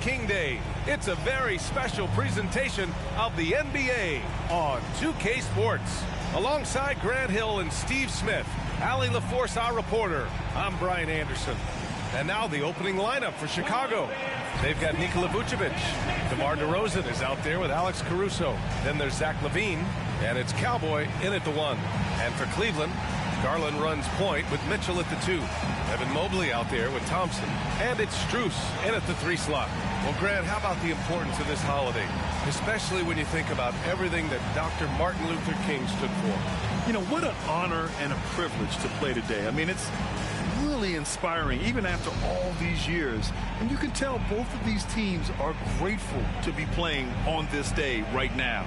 King Day. It's a very special presentation of the NBA on 2K Sports. Alongside Grant Hill and Steve Smith, Allie LaForce, our reporter, I'm Brian Anderson. And now the opening lineup for Chicago. They've got Nikola Vucevic. DeMar DeRozan is out there with Alex Caruso. Then there's Zach LaVine, and it's Cowboy in at the 1. And for Cleveland, Garland runs point with Mitchell at the 2. Evan Mobley out there with Thompson. And it's Strus in at the 3 slot. Well, Grant, how about the importance of this holiday? Especially when you think about everything that Dr. Martin Luther King stood for. You know, what an honor and a privilege to play today. I mean, it's really inspiring, even after all these years. And you can tell both of these teams are grateful to be playing on this day right now.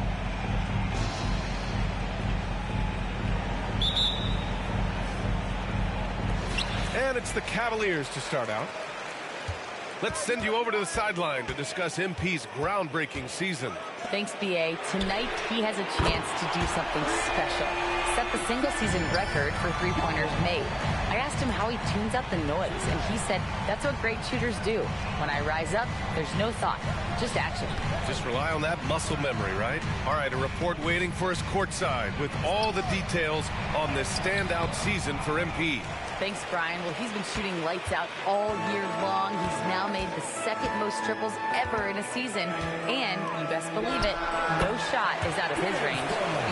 And it's the Cavaliers to start out. Let's send you over to the sideline to discuss MP's groundbreaking season. Thanks, B.A. Tonight, he has a chance to do something special. Set the single-season record for three-pointers made. I asked him how he tunes out the noise, and he said, that's what great shooters do. When I rise up, there's no thought, just action. Just rely on that muscle memory, right? All right, a report waiting for us courtside with all the details on this standout season for MP. Thanks, Brian. Well, he's been shooting lights out all year long. He's now made the second most triples ever in a season. And, you best believe it, no shot is out of his range.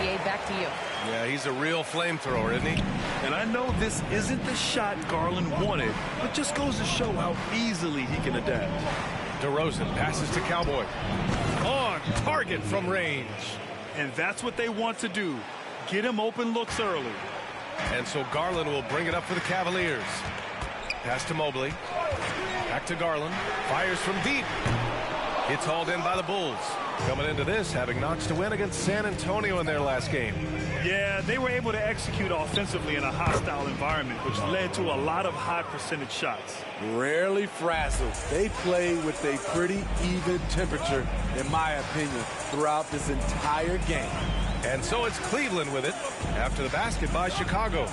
B.A., back to you. Yeah, he's a real flamethrower, isn't he? And I know this isn't the shot Garland wanted, but just goes to show how easily he can adapt. DeRozan passes to Cowboy. On target from range. And that's what they want to do. Get him open looks early. And so Garland will bring it up for the Cavaliers. Pass to Mobley. Back to Garland. Fires from deep. It's hauled in by the Bulls. Coming into this, having notched a win against San Antonio in their last game. Yeah, they were able to execute offensively in a hostile environment, which led to a lot of high percentage shots. Rarely frazzled. They play with a pretty even temperature, in my opinion, throughout this entire game. And so it's Cleveland with it after the basket by Chicago.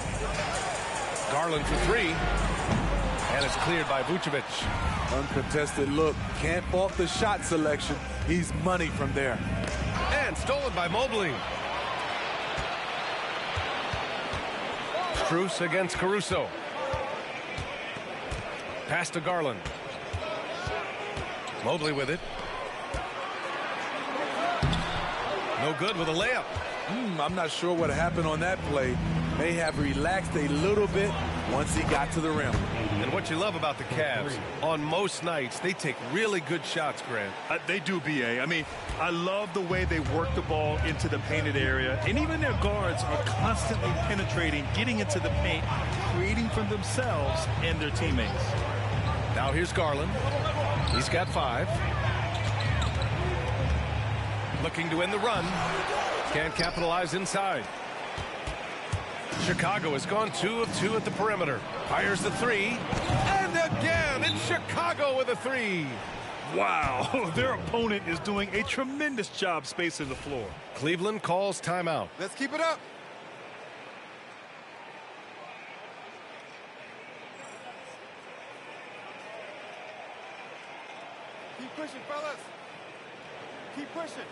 Garland for 3. And it's cleared by Vucevic. Uncontested look. Can't fault the shot selection. He's money from there. And stolen by Mobley. Strus against Caruso. Pass to Garland. Mobley with it. No good with a layup. I'm not sure what happened on that play. May have relaxed a little bit once he got to the rim. And what you love about the Cavs, on most nights, they take really good shots, Grant. They do, B.A. I mean, I love the way they work the ball into the painted area. And even their guards are constantly penetrating, getting into the paint, creating for themselves and their teammates. Now here's Garland. He's got 5. Looking to win the run. Can't capitalize inside. Chicago has gone 2 of 2 at the perimeter. Fires the 3. And again, it's Chicago with a 3. Wow, their opponent is doing a tremendous job spacing the floor. Cleveland calls timeout. Let's keep it up. Keep pushing, fellas. Keep pushing.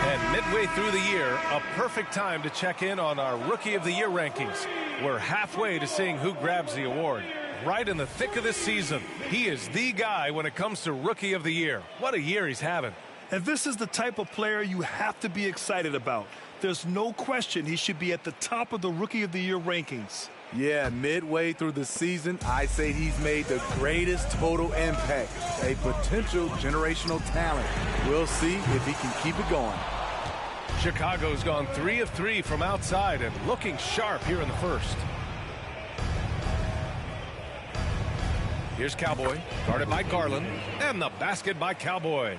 And midway through the year, a perfect time to check in on our Rookie of the Year rankings. We're halfway to seeing who grabs the award. Right in the thick of this season, he is the guy when it comes to Rookie of the Year. What a year he's having. And this is the type of player you have to be excited about. There's no question he should be at the top of the Rookie of the Year rankings. Yeah, midway through the season, I say he's made the greatest total impact. A potential generational talent. We'll see if he can keep it going. Chicago's gone 3 of 3 from outside and looking sharp here in the first. Here's Cowboy, guarded by Garland, and the basket by Cowboy.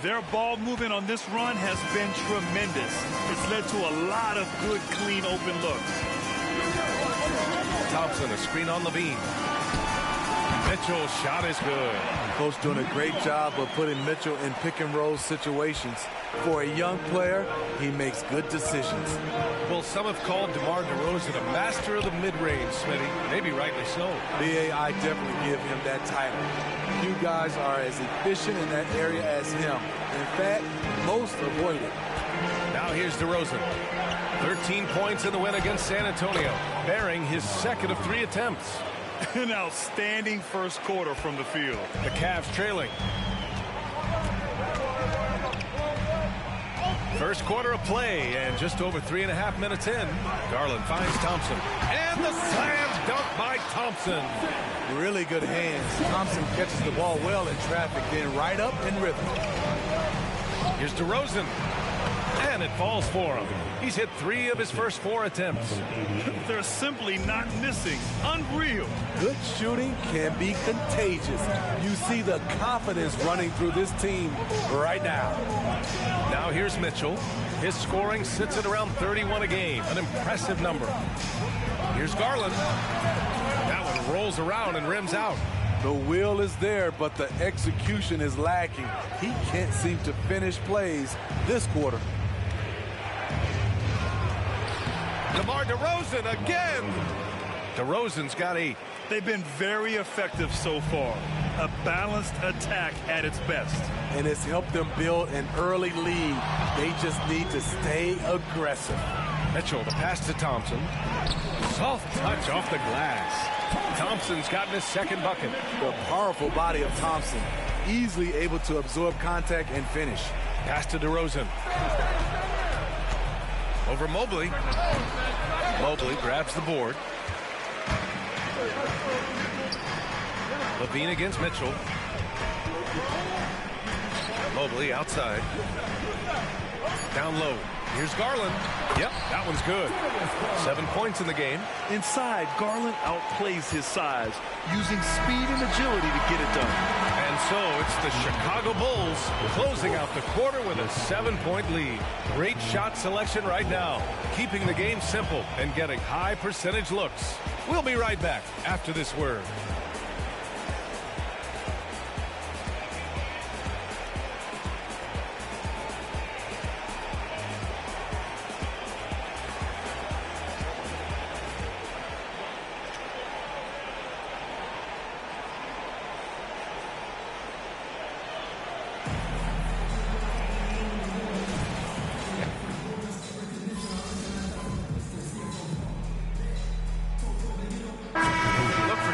Their ball movement on this run has been tremendous. It's led to a lot of good, clean, open looks. Thompson, a screen on LaVine. Mitchell's shot is good. Coach doing a great job of putting Mitchell in pick-and-roll situations. For a young player, he makes good decisions. Well, some have called DeMar DeRozan a master of the mid-range, Smitty. Maybe rightly so. B.A., I definitely give him that title. You guys are as efficient in that area as him. In fact, most avoid it. Now here's DeRozan. 13 points in the win against San Antonio, bearing his second of 3 attempts. An outstanding first quarter from the field. The Cavs trailing. First quarter of play, and just over 3.5 minutes in, Garland finds Thompson. And the slam dunk by Thompson. Really good hands. Thompson catches the ball well in traffic, then right up in rhythm. Here's DeRozan. And it falls for him. He's hit 3 of his first 4 attempts. They're simply not missing. Unreal. Good shooting can be contagious. You see the confidence running through this team right now. Now here's Mitchell. His scoring sits at around 31 a game, an impressive number. Here's Garland. That one rolls around and rims out. The will is there, but the execution is lacking. He can't seem to finish plays this quarter. DeMar DeRozan again. DeRozan's got 8. They've been very effective so far. A balanced attack at its best. And it's helped them build an early lead. They just need to stay aggressive. Mitchell, the pass to Thompson. Soft touch off the glass. Thompson's gotten his second bucket. The powerful body of Thompson, easily able to absorb contact and finish. Pass to DeRozan. Over Mobley. Mobley grabs the board. Levine against Mitchell. Mobley outside. Down low. Here's Garland. Yep, that one's good. 7 points in the game. Inside, Garland outplays his size, using speed and agility to get it done. And so it's the Chicago Bulls closing out the quarter with a 7-point lead. Great shot selection right now, keeping the game simple and getting high percentage looks. We'll be right back after this word.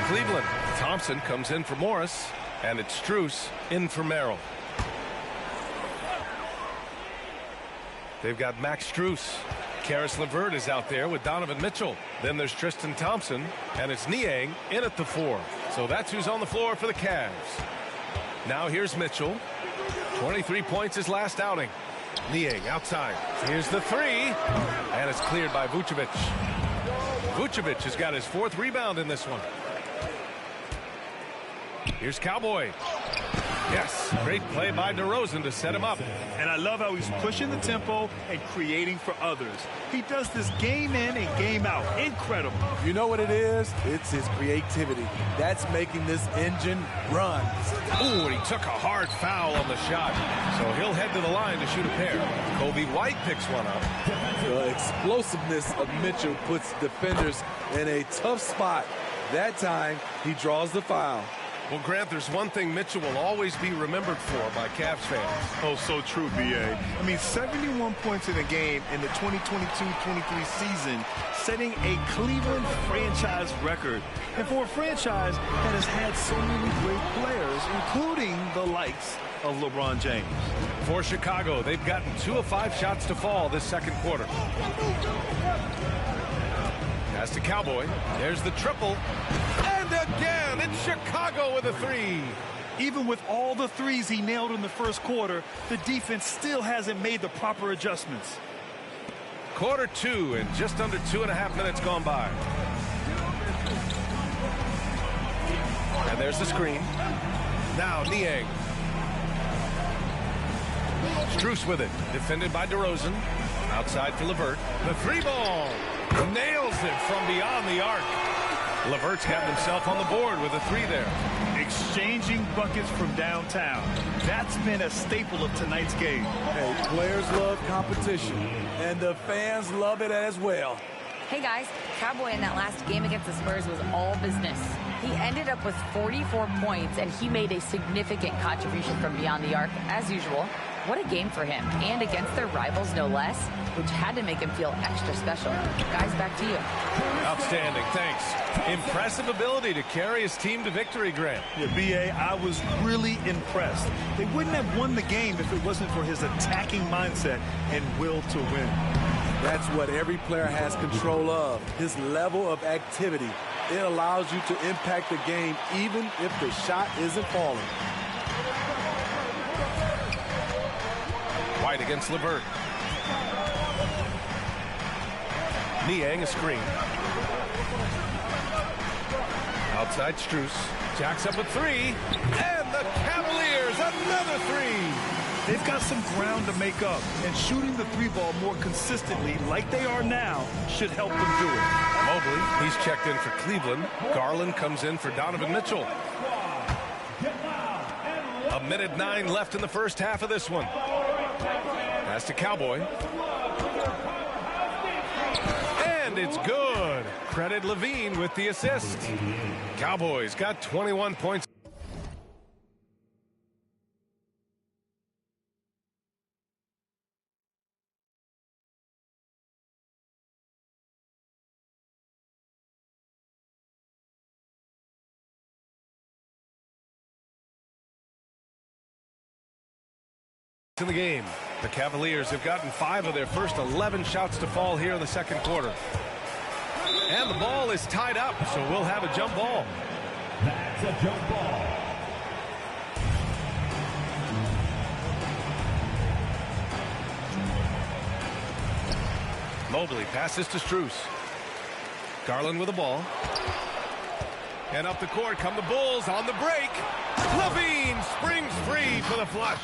Cleveland. Thompson comes in for Morris, and it's Strus in for Merrill. They've got Max Strus. Karis LeVert is out there with Donovan Mitchell. Then there's Tristan Thompson, and it's Niang in at the 4. So that's who's on the floor for the Cavs. Now here's Mitchell. 23 points his last outing. Niang outside. Here's the 3, and it's cleared by Vucevic. Vucevic has got his 4th rebound in this one. Here's Cowboy. Yes, great play by DeRozan to set him up. And I love how he's pushing the tempo and creating for others. He does this game in and game out. Incredible. You know what it is? It's his creativity. That's making this engine run. Ooh, and he took a hard foul on the shot. So he'll head to the line to shoot a pair. Kobe White picks one up. The explosiveness of Mitchell puts defenders in a tough spot. That time, he draws the foul. Well, Grant, there's one thing Mitchell will always be remembered for by Cavs fans. Oh, so true, B.A. I mean, 71 points in a game in the 2022-23 season, setting a Cleveland franchise record. And for a franchise that has had so many great players, including the likes of LeBron James. For Chicago, they've gotten 2 of 5 shots to fall this second quarter. Pass to Cowboy. There's the triple. And again, it's Chicago with a 3. Even with all the threes he nailed in the first quarter, the defense still hasn't made the proper adjustments. Quarter 2 and just under 2.5 minutes gone by. And there's the screen. Now Niang. Strus with it. Defended by DeRozan. Outside for LeVert. The 3 ball. Nails it from beyond the arc. Levert's got himself on the board with a 3 there. Exchanging buckets from downtown. That's been a staple of tonight's game. Hey, players love competition, and the fans love it as well. Hey guys, Cowboy in that last game against the Spurs was all business. He ended up with 44 points, and he made a significant contribution from beyond the arc, as usual. What a game for him, and against their rivals, no less, which had to make him feel extra special. Guys, back to you. Outstanding, thanks. Impressive ability to carry his team to victory, Grant. Yeah, B.A., I was really impressed. They wouldn't have won the game if it wasn't for his attacking mindset and will to win. That's what every player has control of, his level of activity. It allows you to impact the game even if the shot isn't falling. White against LeVert. Niang a screen. Outside Strus. Jacks up with 3. And the Cavaliers, another 3. They've got some ground to make up, and shooting the 3-ball more consistently like they are now should help them do it. Mobley, he's checked in for Cleveland. Garland comes in for Donovan Mitchell. 1:09 left in the first half of this one. Pass to Cowboy. And it's good. Credit Levine with the assist. Cowboys got 21 points. In the game, the Cavaliers have gotten 5 of their first 11 shots to fall here in the second quarter. And the ball is tied up, so we'll have a jump ball. That's a jump ball. Mobley passes to Strus. Garland with the ball. And up the court come the Bulls on the break. Levine springs free for the flush.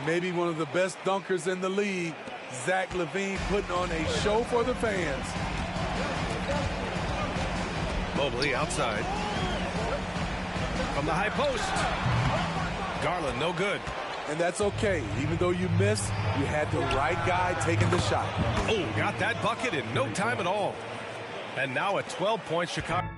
Maybe one of the best dunkers in the league. Zach LaVine putting on a show for the fans. Mobley outside. From the high post. Garland no good. And that's okay. Even though you missed, you had the right guy taking the shot. Oh, got that bucket in no time at all. And now a 12-point Chicago.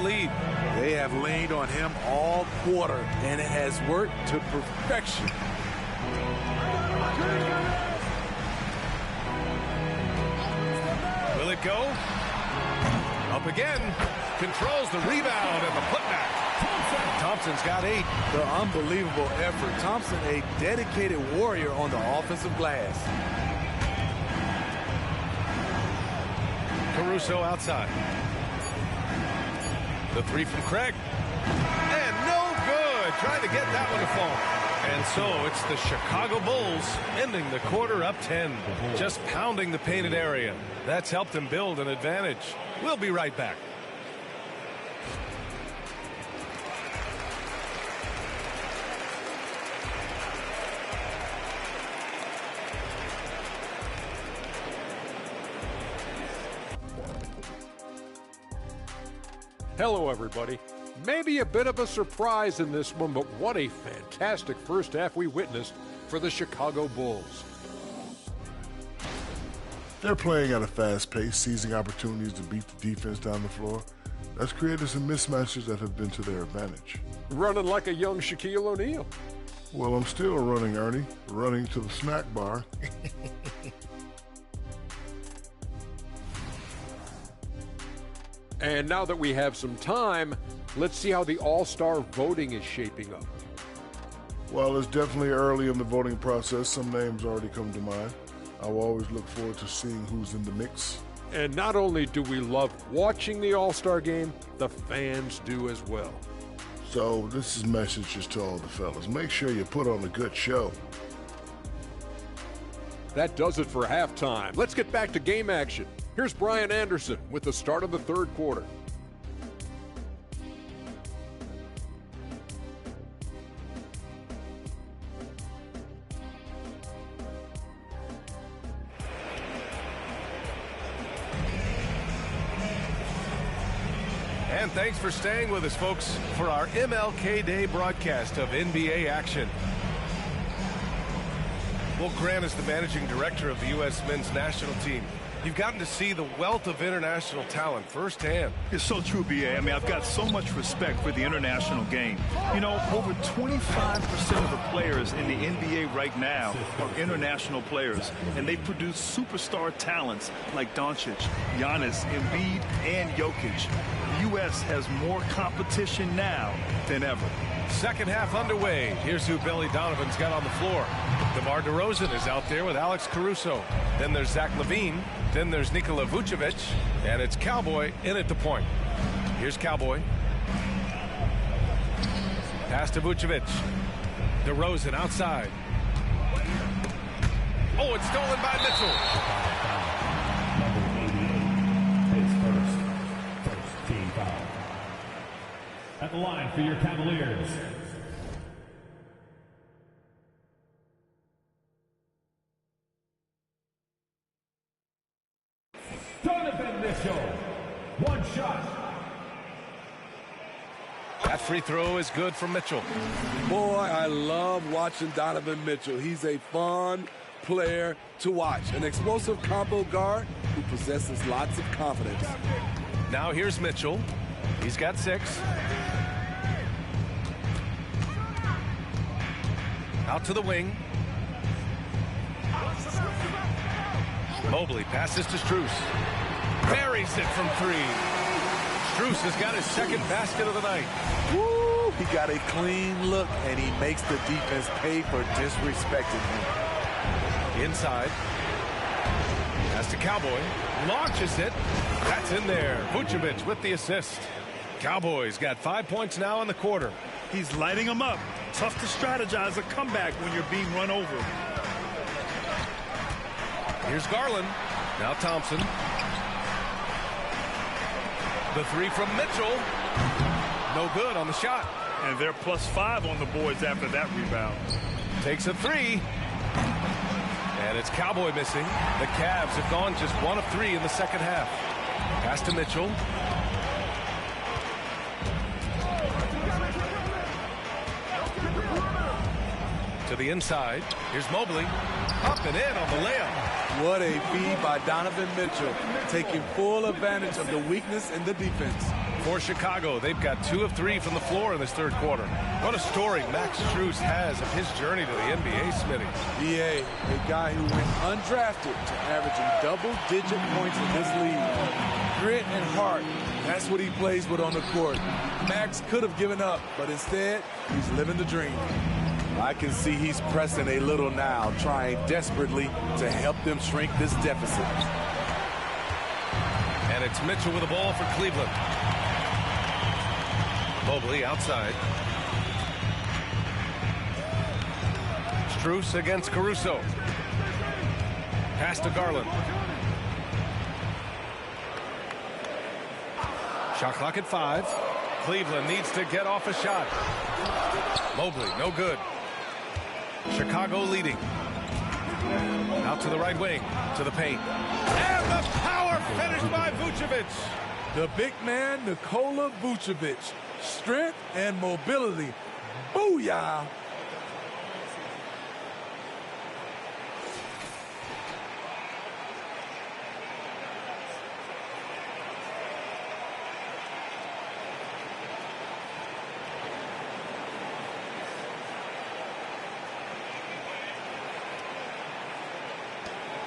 Lead. They have leaned on him all quarter, and it has worked to perfection. Will it go? Up again. Controls the rebound and the putback. Thompson's got 8. The unbelievable effort. Thompson, a dedicated warrior on the offensive glass. Caruso outside. The 3 from Craig. And no good. Trying to get that one to fall. And so it's the Chicago Bulls ending the quarter up 10. Just pounding the painted area. That's helped them build an advantage. We'll be right back. Hello, everybody. Maybe a bit of a surprise in this one, but what a fantastic first half we witnessed for the Chicago Bulls. They're playing at a fast pace, seizing opportunities to beat the defense down the floor. That's created some mismatches that have been to their advantage. Running like a young Shaquille O'Neal. Well, I'm still running, Ernie. Running to the snack bar. And now that we have some time, let's see how the All-Star voting is shaping up. Well, it's definitely early in the voting process. Some names already come to mind. I will always look forward to seeing who's in the mix. And not only do we love watching the All-Star game, the fans do as well. So this is messages to all the fellas. Make sure you put on a good show. That does it for halftime. Let's get back to game action. Here's Brian Anderson with the start of the third quarter. And thanks for staying with us, folks, for our MLK Day broadcast of NBA action. Well, Grant is the managing director of the U.S. men's national team. You've gotten to see the wealth of international talent firsthand. It's so true, B.A. I mean, I've got so much respect for the international game. You know, over 25% of the players in the NBA right now are international players, and they produce superstar talents like Doncic, Giannis, Embiid, and Jokic. The U.S. has more competition now than ever. Second half underway. Here's who Billy Donovan's got on the floor. DeMar DeRozan is out there with Alex Caruso. Then there's Zach LaVine. Then there's Nikola Vucevic. And it's Cowboy in at the point. Here's Cowboy. Pass to Vucevic. DeRozan outside. Oh, it's stolen by Mitchell. First team foul. At the line for your Cavaliers. Donovan Mitchell. One shot. That free throw is good for Mitchell. Boy, I love watching Donovan Mitchell. He's a fun player to watch. An explosive combo guard who possesses lots of confidence. Now here's Mitchell. He's got 6. Out to the wing. Mobley passes to Strus. Buries it from 3. Strus has got his second basket of the night. Woo! He got a clean look, and he makes the defense pay for disrespecting him. Inside. Pass to Cowboy. Launches it. That's in there. Vucevic with the assist. Cowboys got 5 points now in the quarter. He's lighting them up. Tough to strategize a comeback when you're being run over. Here's Garland. Now Thompson. The 3 from Mitchell. No good on the shot. And they're +5 on the boards after that rebound. Takes a 3. And it's Cowboy missing. The Cavs have gone just 1 of 3 in the second half. Pass to Mitchell. To the inside. Here's Mobley. Up and in on the layup. What a feed by Donovan Mitchell, taking full advantage of the weakness in the defense. For Chicago, they've got 2 of 3 from the floor in this third quarter. What a story Max Strus has of his journey to the NBA, Smitty. BA, a guy who went undrafted to averaging double-digit points in this league. Grit and heart, that's what he plays with on the court. Max could have given up, but instead, he's living the dream. I can see he's pressing a little now, trying desperately to help them shrink this deficit. And it's Mitchell with the ball for Cleveland. Mobley outside. Strus against Caruso. Pass to Garland. Shot clock at 5. Cleveland needs to get off a shot. Mobley, no good. Chicago leading. Out to the right wing, to the paint. And the power finish by Vucevic. The big man, Nikola Vucevic. Strength and mobility. Booyah!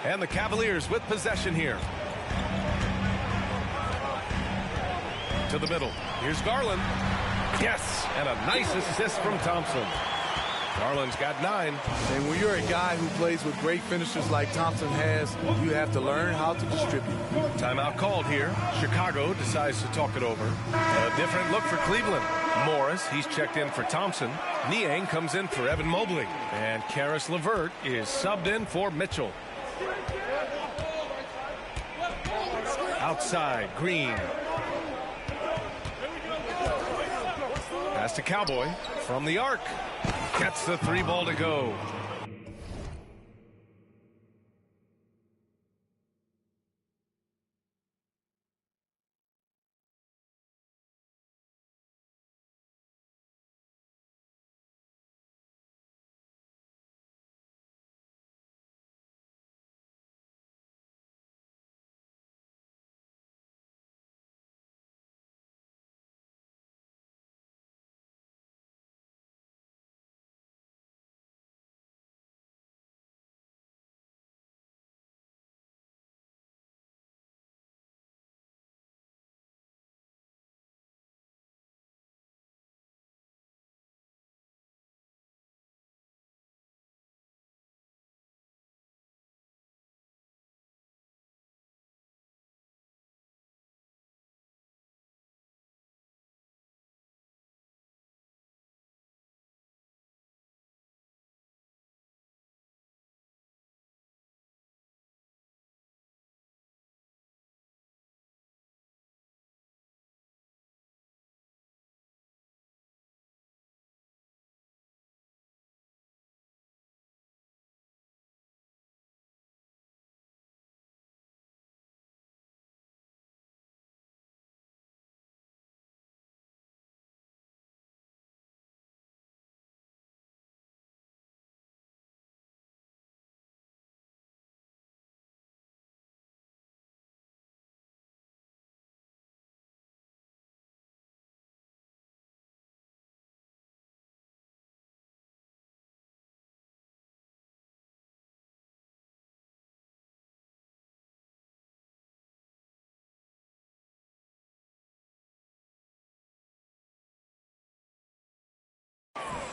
And the Cavaliers with possession here. To the middle. Here's Garland. Yes, and a nice assist from Thompson. Garland's got 9. And when you're a guy who plays with great finishers like Thompson has, you have to learn how to distribute. Timeout called here. Chicago decides to talk it over. A different look for Cleveland. Morris, he's checked in for Thompson. Niang comes in for Evan Mobley. And Karis LeVert is subbed in for Mitchell. Outside, Green. Pass to Cowboy from the arc. Gets the 3 ball to go.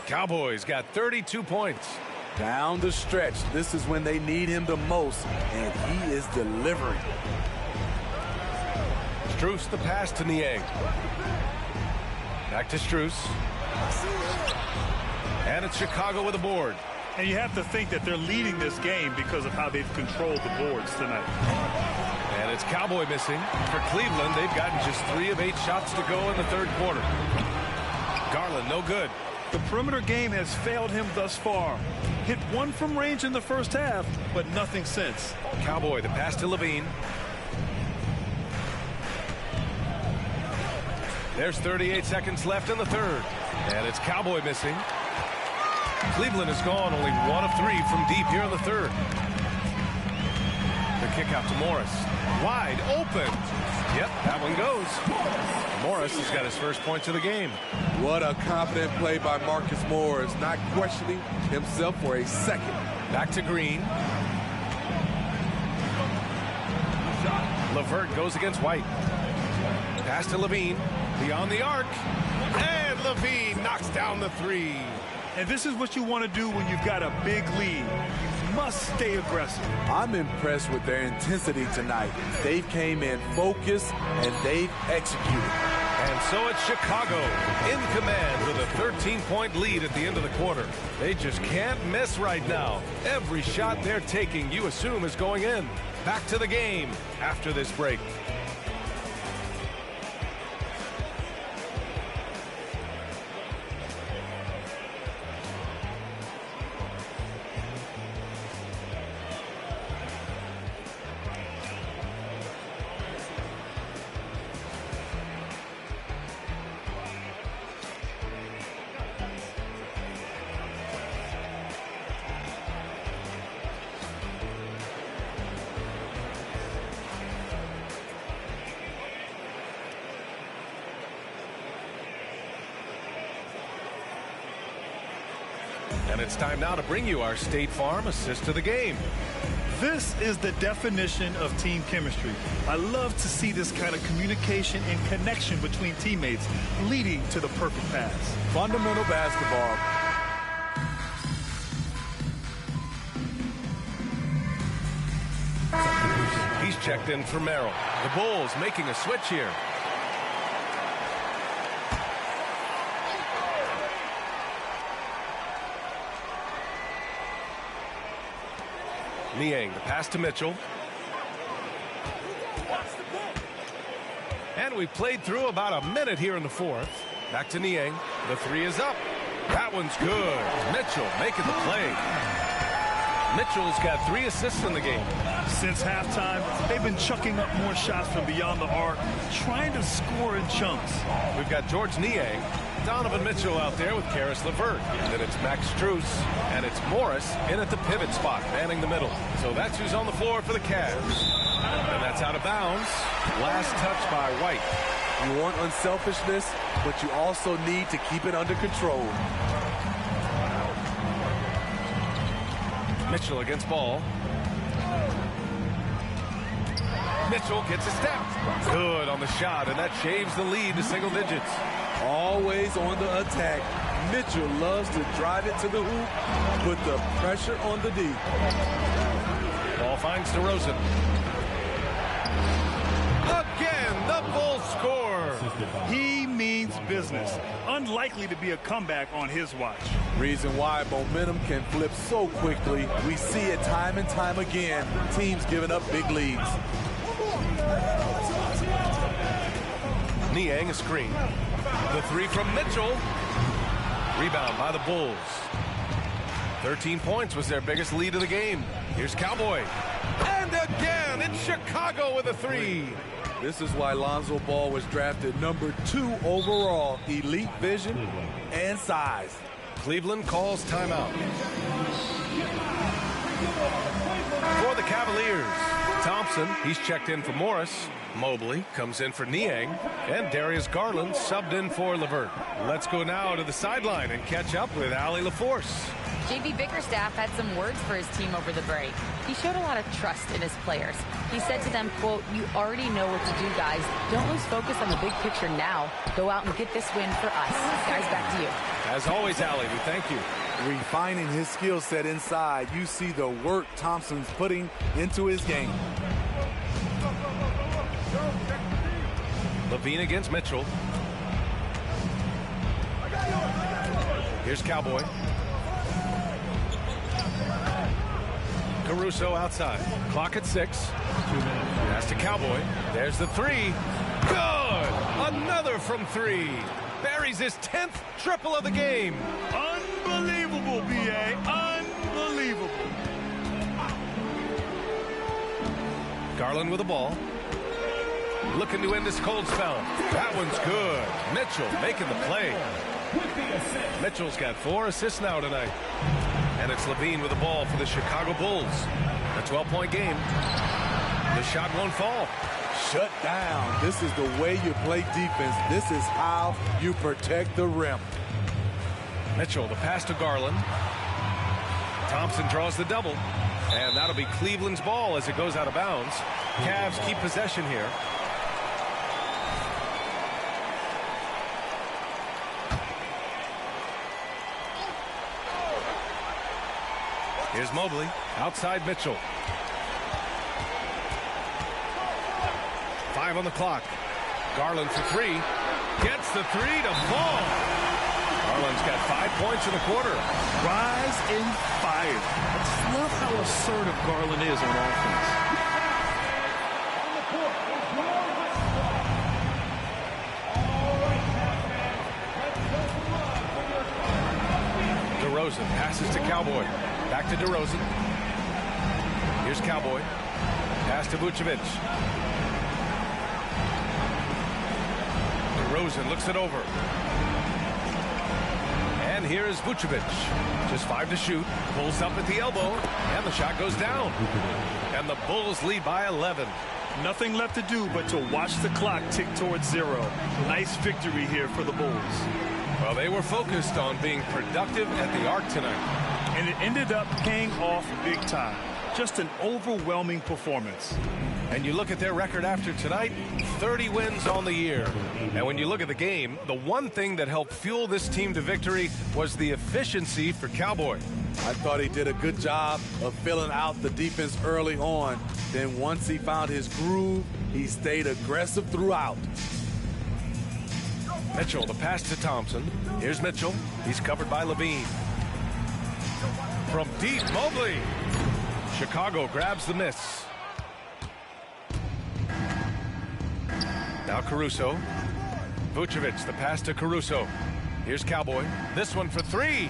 Cowboys got 32 points. Down the stretch, this is when they need him the most, and he is delivering. Strus the pass to Niang. Back to Strus. And it's Chicago with a board. And you have to think that they're leading this game because of how they've controlled the boards tonight. And it's Cowboy missing. For Cleveland, they've gotten just 3 of 8 shots to go in the third quarter. Garland, no good. The perimeter game has failed him thus far. Hit 1 from range in the first half, but nothing since. Cowboy, the pass to Levine. There's 38 seconds left in the third. And it's Cowboy missing. Cleveland has gone only 1 of 3 from deep here in the third. The kick out to Morris. Wide open. Yep, that one goes. Morris has got his first points of the game. What a confident play by Marcus Morris, not questioning himself for a second. Back to Green. LeVert goes against White. Pass to Levine. Beyond the arc. And Levine knocks down the 3. And this is what you want to do when you've got a big lead. You must stay aggressive. I'm impressed with their intensity tonight. They came in focused and they've executed. And so it's Chicago in command with a 13-point lead at the end of the quarter. They just can't miss right now. Every shot they're taking, you assume, is going in. Back to the game after this break. And it's time now to bring you our State Farm assist to the game. This is the definition of team chemistry. I love to see this kind of communication and connection between teammates leading to the perfect pass. Fundamental basketball. He's checked in for Merrill. The Bulls making a switch here. Niang, the pass to Mitchell. And we've played through about a minute here in the fourth. Back to Niang. The three is up. That one's good. Mitchell making the play. Mitchell's got 3 assists in the game. Since halftime, they've been chucking up more shots from beyond the arc, trying to score in chunks. We've got George Niang, Donovan Mitchell out there with Karis LeVert. Then it's Max Strus, and it's Morris in at the pivot spot, manning the middle. So that's who's on the floor for the Cavs. And that's out of bounds. Last touch by White. You want unselfishness, but you also need to keep it under control. Mitchell against Ball. Mitchell gets a step. Good on the shot, and that shaves the lead to single digits. Always on the attack. Mitchell loves to drive it to the hoop, put the pressure on the D. Ball finds DeRozan. Again, the Bulls score. He means business. Unlikely to be a comeback on his watch. Reason why momentum can flip so quickly. We see it time and time again. Teams giving up big leads. Niang a screen. The three from Mitchell. Rebound by the Bulls. 13 points was their biggest lead of the game. Here's Cowboy. And again, it's Chicago with a three. This is why Lonzo Ball was drafted #2 overall. Elite vision and size. Cleveland calls timeout. For the Cavaliers, Thompson, he's checked in for Morris. Mobley comes in for Niang. And Darius Garland subbed in for LeVert. Let's go now to the sideline and catch up with Allie LaForce. JB Bickerstaff had some words for his team over the break. He showed a lot of trust in his players. He said to them, quote, "You already know what to do, guys. Don't lose focus on the big picture now. Go out and get this win for us." Guys, back to you. As always, Allie, we thank you. Refining his skill set inside, you see the work Thompson's putting into his game. Levine against Mitchell. Here's Cowboy. Caruso outside. Clock at 6. Pass to Cowboy. There's the three. Good! Another from 3. Buries his 10th triple of the game. Unbelievable, B.A. Unbelievable. Garland with the ball. Looking to end this cold spell. That one's good. Mitchell making the play. Mitchell's got 4 assists now tonight. And it's Levine with the ball for the Chicago Bulls. A 12-point game. The shot won't fall. Shut down. This is the way you play defense. This is how you protect the rim. Mitchell, the pass to Garland. Thompson draws the double. And that'll be Cleveland's ball as it goes out of bounds. Cavs keep possession here. Here's Mobley, outside Mitchell. 5 on the clock. Garland for 3. Gets the 3 to fall. Garland's got 5 points in the quarter. Rise and fire. I just love how assertive Garland is on offense. DeRozan passes to Cowboy. Back to DeRozan. Here's Cowboy. Pass to Vucevic. DeRozan looks it over. And here is Vucevic. Just 5 to shoot. Pulls up at the elbow. And the shot goes down. And the Bulls lead by 11. Nothing left to do but to watch the clock tick towards 0. Nice victory here for the Bulls. Well, they were focused on being productive at the arc tonight. And it ended up paying off big time. Just an overwhelming performance. And you look at their record after tonight, 30 wins on the year. And when you look at the game, the one thing that helped fuel this team to victory was the efficiency for Cowboy. I thought he did a good job of filling out the defense early on. Then once he found his groove, he stayed aggressive throughout. Mitchell, the pass to Thompson. Here's Mitchell. He's covered by Levine. From deep, Mobley. Chicago grabs the miss. Now Caruso. Vucevic, the pass to Caruso. Here's Cowboy. This one for three.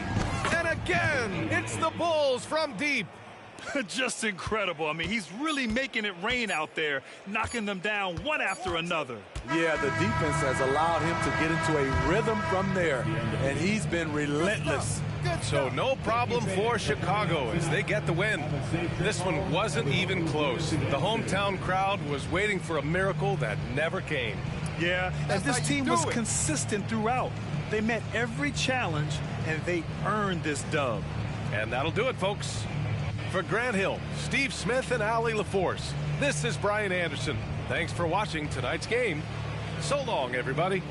And again, it's the Bulls from deep. Just incredible. I mean, he's really making it rain out there, knocking them down one after another. Yeah, the defense has allowed him to get into a rhythm from there, and he's been relentless. So no problem for Chicago as they get the win. This one wasn't even close. The hometown crowd was waiting for a miracle that never came. Yeah, and this team was consistent throughout. They met every challenge, and they earned this dub. And that'll do it, folks. For Grant Hill, Steve Smith, and Allie LaForce, this is Brian Anderson. Thanks for watching tonight's game. So long, everybody.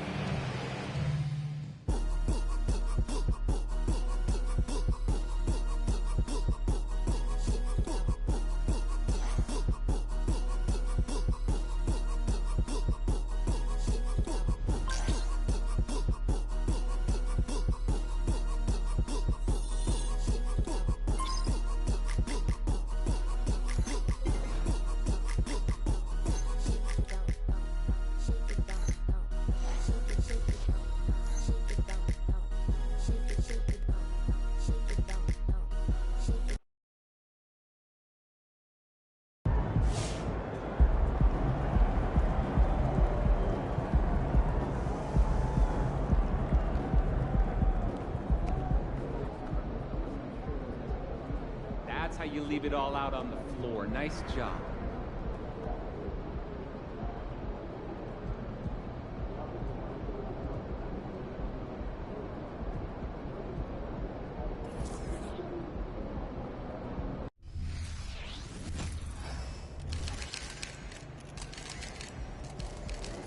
That's how you leave it all out on the floor. Nice job.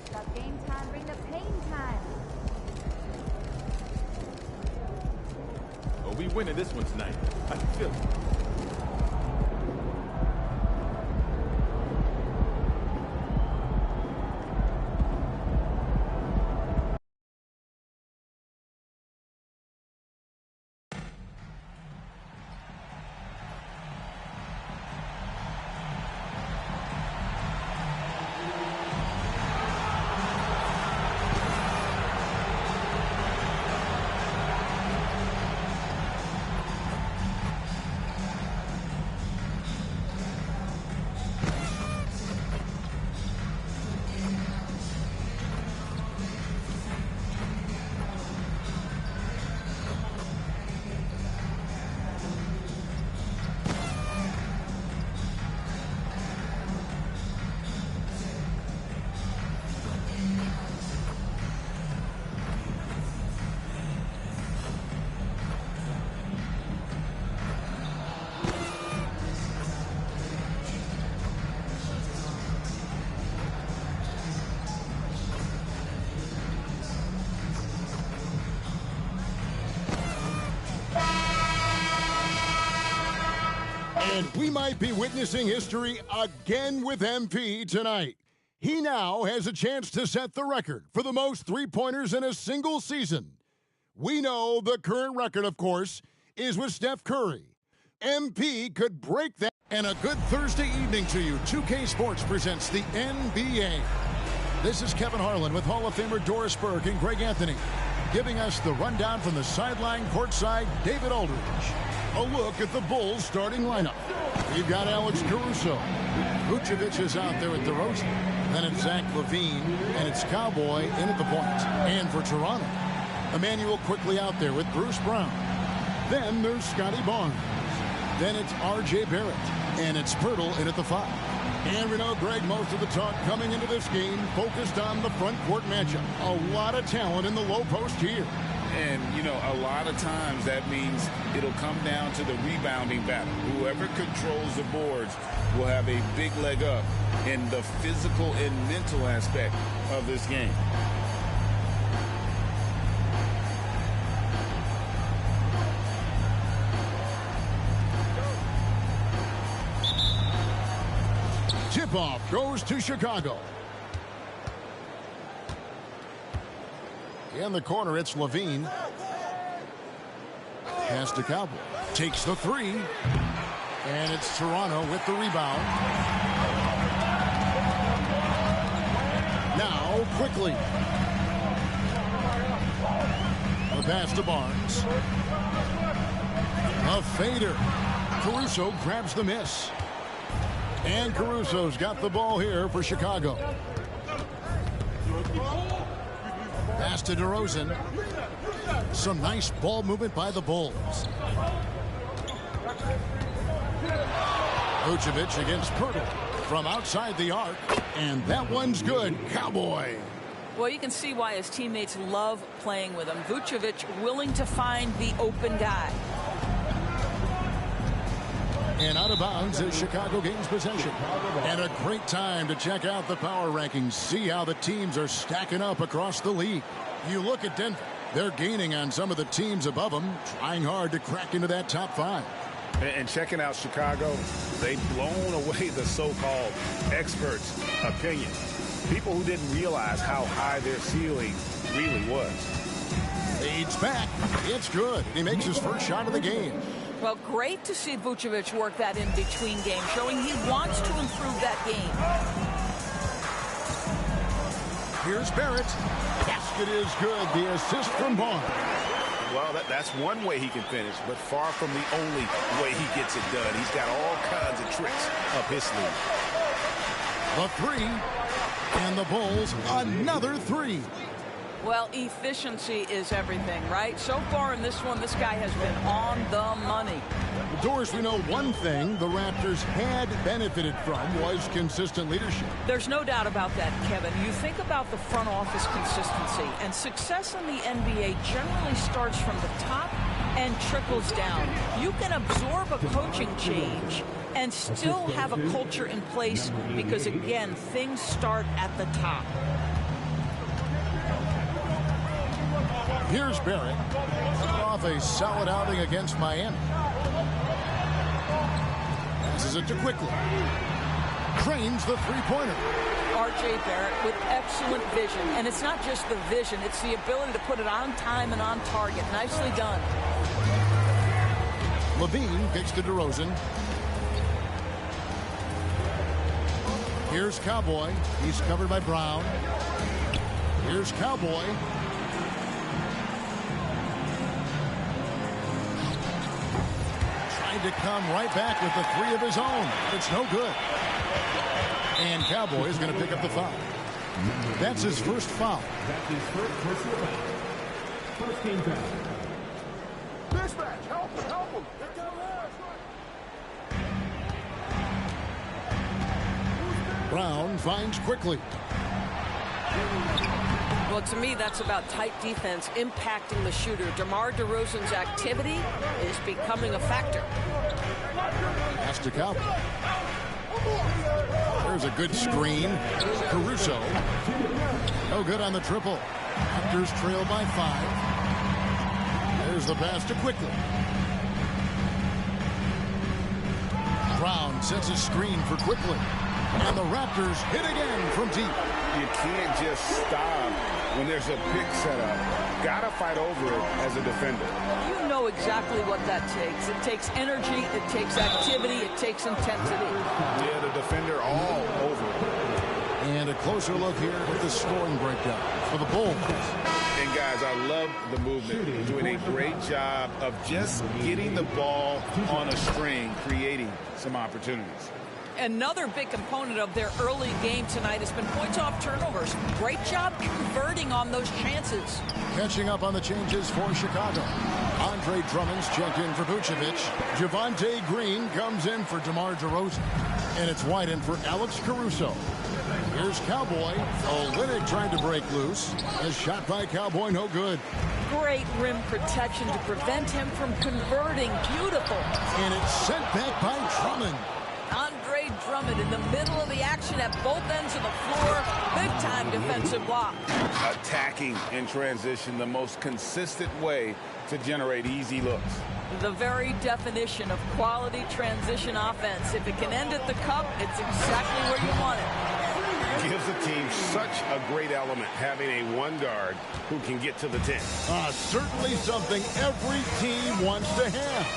Stop game time, bring the pain time. Oh, we winning this one tonight. I can feel it. And we might be witnessing history again with MP tonight. He now has a chance to set the record for the most three-pointers in a single season. We know the current record, of course, is with Steph Curry. MP could break that. And a good Thursday evening to you. 2K Sports presents the NBA. This is Kevin Harlan with Hall of Famer Doris Burke and Greg Anthony, giving us the rundown from the sideline courtside, David Aldridge. A look at the Bulls starting lineup. You've got Alex Caruso. Vucevic is out there at DeRozan. Then it's Zach LaVine, and it's Cowboy in at the point. And for Toronto, Emmanuel quickly out there with Bruce Brown. Then there's Scotty Barnes. Then it's R.J. Barrett, and it's Pirtle in at the 5. And we know, Greg, most of the talk coming into this game focused on the front court matchup. A lot of talent in the low post here. And, you know, a lot of times that means it'll come down to the rebounding battle. Whoever controls the boards will have a big leg up in the physical and mental aspect of this game. Tip-off goes to Chicago. In the corner, it's LaVine. Pass to Cowboy. Takes the 3. And it's Toronto with the rebound. Now Quickly. The pass to Barnes. A fader. Caruso grabs the miss. And Caruso's got the ball here for Chicago. Pass to DeRozan. Some nice ball movement by the Bulls. Vucevic against Pirtle from outside the arc. And that one's good. Cowboy. Well, you can see why his teammates love playing with him. Vucevic willing to find the open guy. And out of bounds as Chicago gains possession. And a great time to check out the power rankings. See how the teams are stacking up across the league. You look at Denver. They're gaining on some of the teams above them, trying hard to crack into that top 5. And checking out Chicago, they've blown away the so-called experts' opinion. People who didn't realize how high their ceiling really was. Fades back. It's good. He makes his first shot of the game. Well, great to see Vucevic work that in between games, showing he wants to improve that game. Here's Barrett. Basket is good. The assist from Barnes. Well, that's one way he can finish, but far from the only way he gets it done. He's got all kinds of tricks up his sleeve. The 3. And the Bulls, another 3. Well, efficiency is everything, right? So far in this one, this guy has been on the money. Doris, we know one thing the Raptors had benefited from was consistent leadership. There's no doubt about that, Kevin. You think about the front office consistency, and success in the NBA generally starts from the top and trickles down. You can absorb a coaching change and still have a culture in place because, again, things start at the top. Here's Barrett. Off a solid outing against Miami. Passes it to Quickly. Cranes the three-pointer. R.J. Barrett with excellent vision. And it's not just the vision, it's the ability to put it on time and on target. Nicely done. Levine kicks to DeRozan. Here's Cowboy. He's covered by Brown. Here's Cowboy. Trying to come right back with the 3 of his own. It's no good. And Cowboy is going to pick up the foul. That's his first foul. That's his first personal foul. First team foul. Mismatch, help him, help him. Brown finds Quickly. Well, to me, that's about tight defense impacting the shooter. DeMar DeRozan's activity is becoming a factor. Pass to Cowboy. There's a good screen. Caruso. No good on the triple. Raptors trail by 5. There's the pass to Quickly. Brown sets a screen for Quickly. And the Raptors hit again from deep. You can't just stop when there's a pick set up. Gotta fight over it as a defender. You know exactly what that takes. It takes energy, it takes activity, it takes intensity. Yeah, the defender all over it. And a closer look here at the scoring breakdown for the Bulls. And guys, I love the movement. Doing a great job of just getting the ball on a string, creating some opportunities. Another big component of their early game tonight has been points off turnovers. Great job converting on those chances. Catching up on the changes for Chicago. Andre Drummond's checked in for Vucevic. Javonte Green comes in for DeMar DeRozan. And it's Whiten for Alex Caruso. Here's Cowboy. Olynyk trying to break loose. A shot by Cowboy, no good. Great rim protection to prevent him from converting. Beautiful. And it's sent back by Drummond. Andre Drummond in the middle of the action at both ends of the floor. Big-time defensive block. Attacking in transition, the most consistent way to generate easy looks. The very definition of quality transition offense. If it can end at the cup, it's exactly where you want it. gives the team such a great element having a one guard who can get to the 10. Certainly something every team wants to have.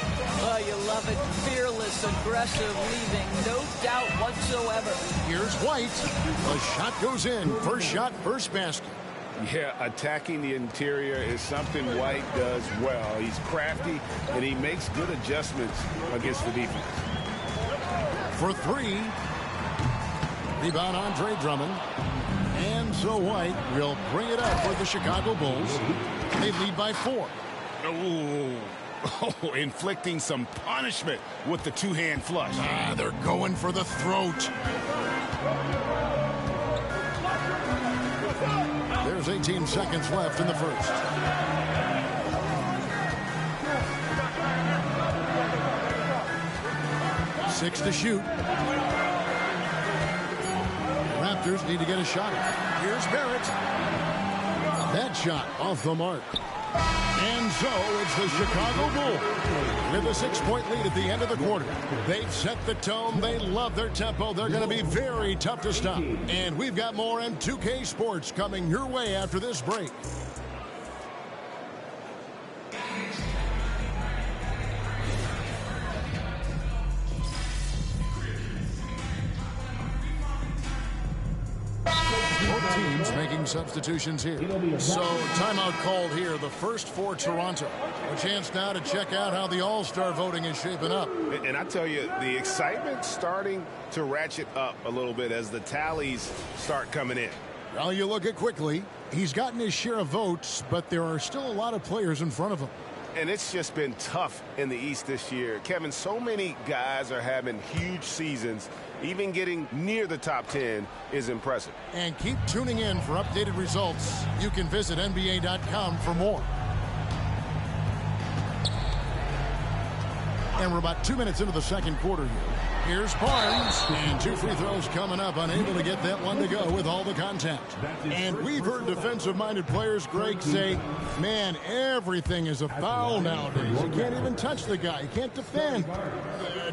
Oh, you love it. Fearless, aggressive, leaving no doubt whatsoever. Here's White. The shot goes in. First shot, first basket. Yeah, attacking the interior is something White does well. He's crafty, and he makes good adjustments against the defense. For three. Rebound Andre Drummond. And so White will bring it up for the Chicago Bulls. They lead by 4. Oh, inflicting some punishment with the two-hand flush. They're going for the throat. There's 18 seconds left in the first. Six to shoot. Raptors need to get a shot. Here's Barrett. That shot off the mark. And so it's the Chicago Bulls with a 6-point lead at the end of the quarter. They've set the tone. They love their tempo. They're going to be very tough to stop. And we've got more M2K Sports coming your way after this break. Both teams making substitutions here. So timeout called here, the first for Toronto. A chance now to check out how the All-Star voting is shaping up. And I tell you, the excitement's starting to ratchet up a little bit as the tallies start coming in. Well, you look at quickly, he's gotten his share of votes, but there are still a lot of players in front of him. And it's just been tough in the East this year. Kevin, so many guys are having huge seasons. Even getting near the top 10 is impressive. And keep tuning in for updated results. You can visit NBA.com for more. And we're about 2 minutes into the second quarter here. Here's Barnes, and 2 free throws coming up, unable to get that one to go with all the contact. And we've heard defensive-minded players, Greg, say, man, everything is a foul nowadays. You can't even touch the guy. You can't defend.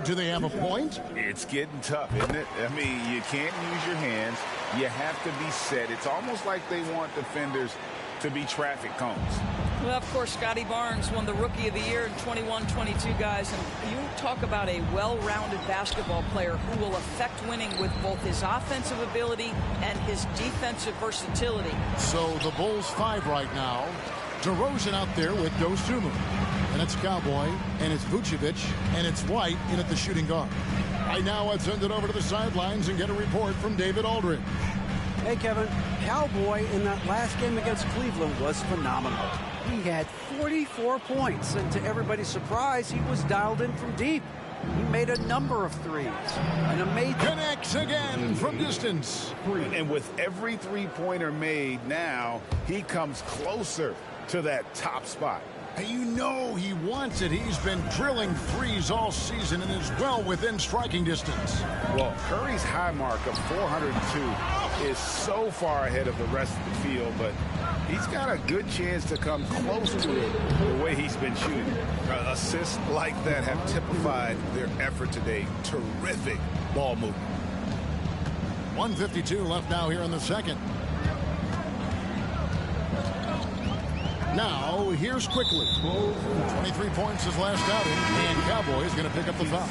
Do they have a point? It's getting tough, isn't it? I mean, you can't use your hands. You have to be set. It's almost like they want defenders to be traffic cones. Well, of course, Scotty Barnes won the Rookie of the Year in 21-22, guys. And you talk about a well-rounded basketball player who will affect winning with both his offensive ability and his defensive versatility. So the Bulls 5 right now. DeRozan out there with Dosunmu. And it's Cowboy, and it's Vucevic, and it's White in at the shooting guard. Right now, let's send it over to the sidelines and get a report from David Aldridge. Hey, Kevin, Cowboy in that last game against Cleveland was phenomenal. He had 44 points, and to everybody's surprise, he was dialed in from deep. He made a number of threes. An amazing connects again from distance. And with every three-pointer made now, he comes closer to that top spot. And you know he wants it. He's been drilling threes all season and is well within striking distance. Well, Curry's high mark of 402 is so far ahead of the rest of the field, but he's got a good chance to come close to it the way he's been shooting. Assists like that have typified their effort today. Terrific ball movement. 1:52 left now here in the second. Now, here's quickly. 23 points his last outing, and Cowboys going to pick up the foul.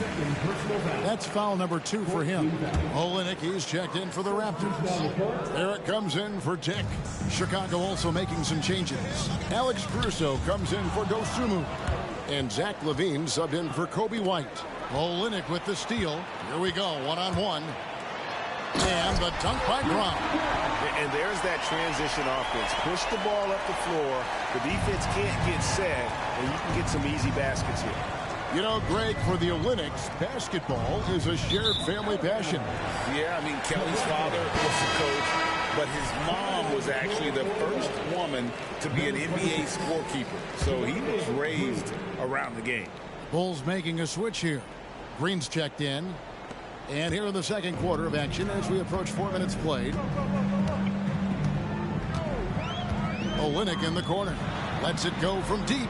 That's foul number 2 for him. Olynyk, he's checked in for the Raptors. Eric comes in for Tech. Chicago also making some changes. Alex Caruso comes in for Dosunmu. And Zach LaVine subbed in for Kobe White. Olynyk with the steal. Here we go, one-on-one. And the dunk by Brown. And there's that transition offense. Push the ball up the floor. The defense can't get set, and you can get some easy baskets here. You know, Greg, for the Olympics, basketball is a shared family passion. Yeah, I mean, Kelly's father was a coach, but his mom was actually the first woman to be an NBA scorekeeper. So he was raised around the game. Bulls making a switch here. Green's checked in. And here in the second quarter of action as we approach 4 minutes played. Olynyk in the corner. Lets it go from deep.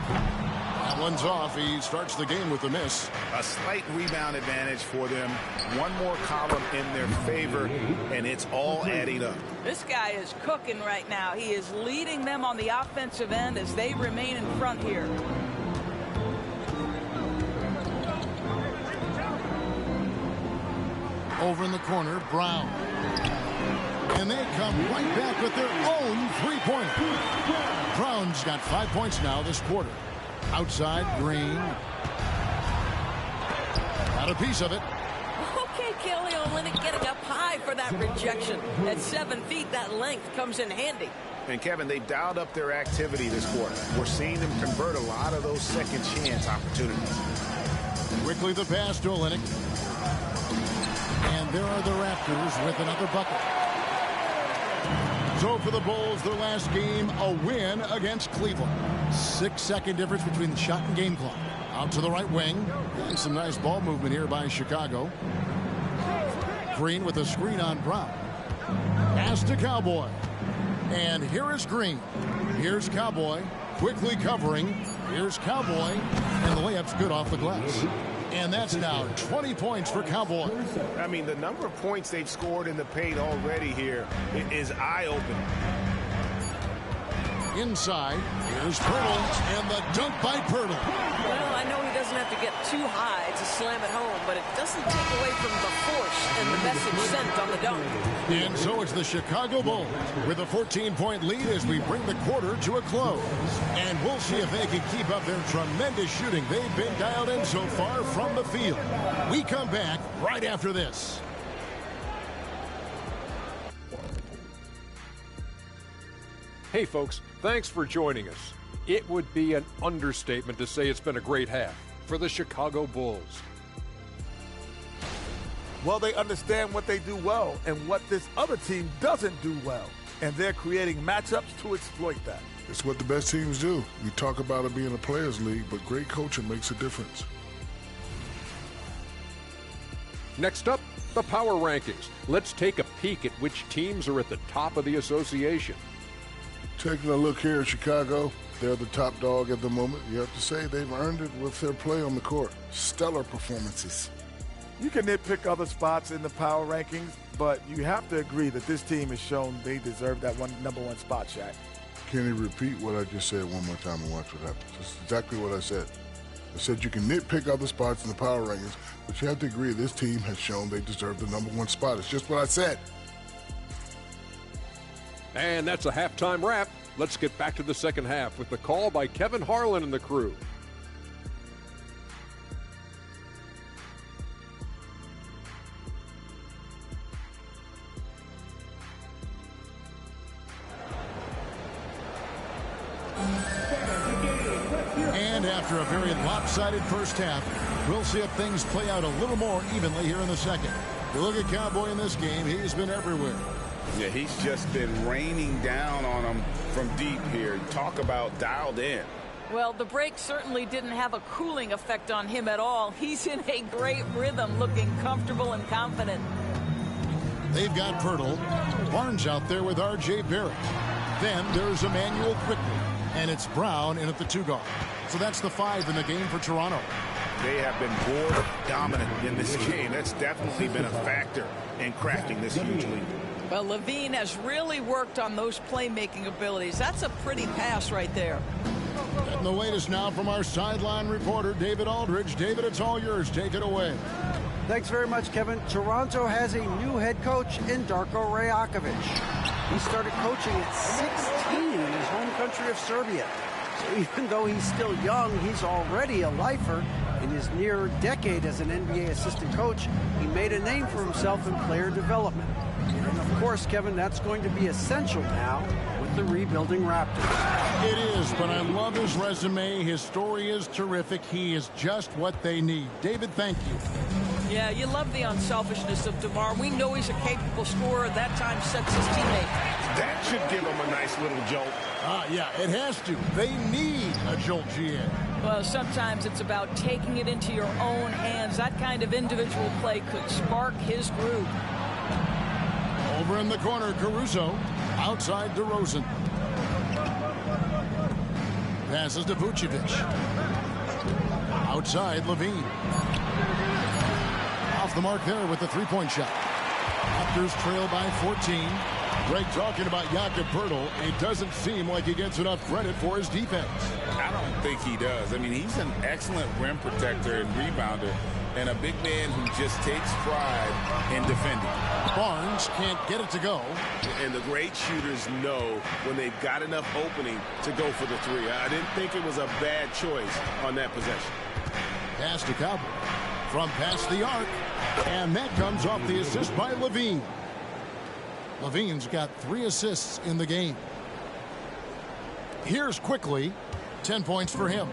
That one's off. He starts the game with a miss. A slight rebound advantage for them. One more column in their favor, and it's all adding up. This guy is cooking right now. He is leading them on the offensive end as they remain in front here. Over in the corner, Brown. And they come right back with their own three-pointer. Brown's got 5 points now this quarter. Outside, Green. Got a piece of it. Okay, Kelly Olynyk getting up high for that rejection. At 7 feet, that length comes in handy. And Kevin, they dialed up their activity this quarter. We're seeing them convert a lot of those second chance opportunities. Quickly the pass to Olynyk. And there are the Raptors with another bucket. So for the Bulls, their last game, a win against Cleveland. 6-second difference between the shot and game clock. Out to the right wing. And some nice ball movement here by Chicago. Green with a screen on Brown. Pass to Cowboy. And here is Green. Here's Cowboy. Quickly covering. Here's Cowboy. And the layup's good off the glass. And that's now 20 points for Cowboy. I mean, the number of points they've scored in the paint already here is eye-opening. Inside, here's Pirtle, and the dunk by Pirtle. Well, I know he doesn't have to get too high to slam it home, but it doesn't take away from the force and the message sent on the dunk. And so it's the Chicago Bulls with a 14-point lead as we bring the quarter to a close. And we'll see if they can keep up their tremendous shooting they've been dialed in so far from the field. We come back right after this. Hey folks, thanks for joining us. It would be an understatement to say it's been a great half for the Chicago Bulls. Well, they understand what they do well and what this other team doesn't do well. And they're creating matchups to exploit that. It's what the best teams do. We talk about it being a players' league, but great coaching makes a difference. Next up, the power rankings. Let's take a peek at which teams are at the top of the association. Taking a look here at Chicago, they're the top dog at the moment. You have to say they've earned it with their play on the court. Stellar performances. You can nitpick other spots in the power rankings, but you have to agree that this team has shown they deserve that number one spot, Shaq. Can you repeat what I just said one more time and watch what happens? That's exactly what I said. I said you can nitpick other spots in the power rankings, but you have to agree this team has shown they deserve the number one spot. It's just what I said. And that's a halftime wrap. Let's get back to the second half with the call by Kevin Harlan and the crew. And after a very lopsided first half, we'll see if things play out a little more evenly here in the second. You look at Cowboy in this game, he's been everywhere. Yeah, he's just been raining down on them from deep here. Talk about dialed in. Well, the break certainly didn't have a cooling effect on him at all. He's in a great rhythm, looking comfortable and confident. They've got Pirtle. Barnes out there with R.J. Barrett. Then there's Emmanuel Quickly. And it's Brown in at the 2-guard. So that's the 5 in the game for Toronto. They have been board dominant in this game. That's definitely been a factor in crafting this huge lead. Well, Levine has really worked on those playmaking abilities. That's a pretty pass right there. And the latest now from our sideline reporter, David Aldridge. David, it's all yours. Take it away. Thanks very much, Kevin. Toronto has a new head coach in Darko Rajakovic. He started coaching at 16 in his home country of Serbia. So even though he's still young, he's already a lifer. In his near decade as an NBA assistant coach, he made a name for himself in player development. And of course, Kevin, that's going to be essential now with the rebuilding Raptors. It is, but I love his resume. His story is terrific. He is just what they need. David, thank you. Yeah, you love the unselfishness of DeMar. We know he's a capable scorer. That time sets his teammate. That should give him a nice little jolt. Yeah, it has to. They need a jolt, GA. Well, sometimes it's about taking it into your own hands. That kind of individual play could spark his groove. Over in the corner, Caruso. Outside DeRozan. Passes to Vucevic. Outside, Levine. Off the mark there with the three-point shot. Raptors trail by 14. Greg talking about Jakob Poeltl. It doesn't seem like he gets enough credit for his defense. I don't think he does. I mean, he's an excellent rim protector and rebounder, and a big man who just takes pride in defending. Barnes can't get it to go. And the great shooters know when they've got enough opening to go for the three. I didn't think it was a bad choice on that possession. Pass to Cowboy from past the arc, and that comes off the assist by Levine. Levine's got 3 assists in the game. Here's Quickly, 10 points for him.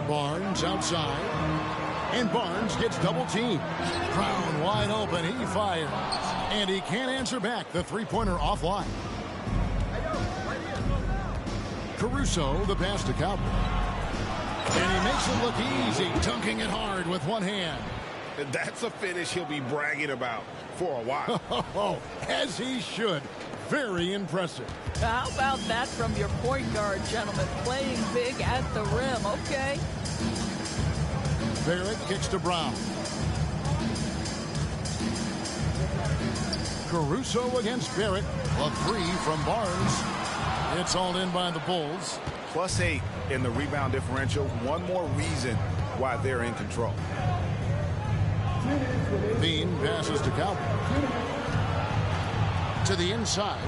Barnes outside, and Barnes gets double teamed. Brown wide open, he fires, and he can't answer back. The three-pointer offline. Caruso, the pass to Cowboy, and he makes it look easy, dunking it hard with one hand. That's a finish he'll be bragging about for a while. As he should. Very impressive. How about that from your point guard, gentlemen? Playing big at the rim, okay? Barrett kicks to Brown. Caruso against Barrett. A 3 from Barnes. It's all in by the Bulls. +8 in the rebound differential. One more reason why they're in control. Bean passes to Cowboy. To the inside.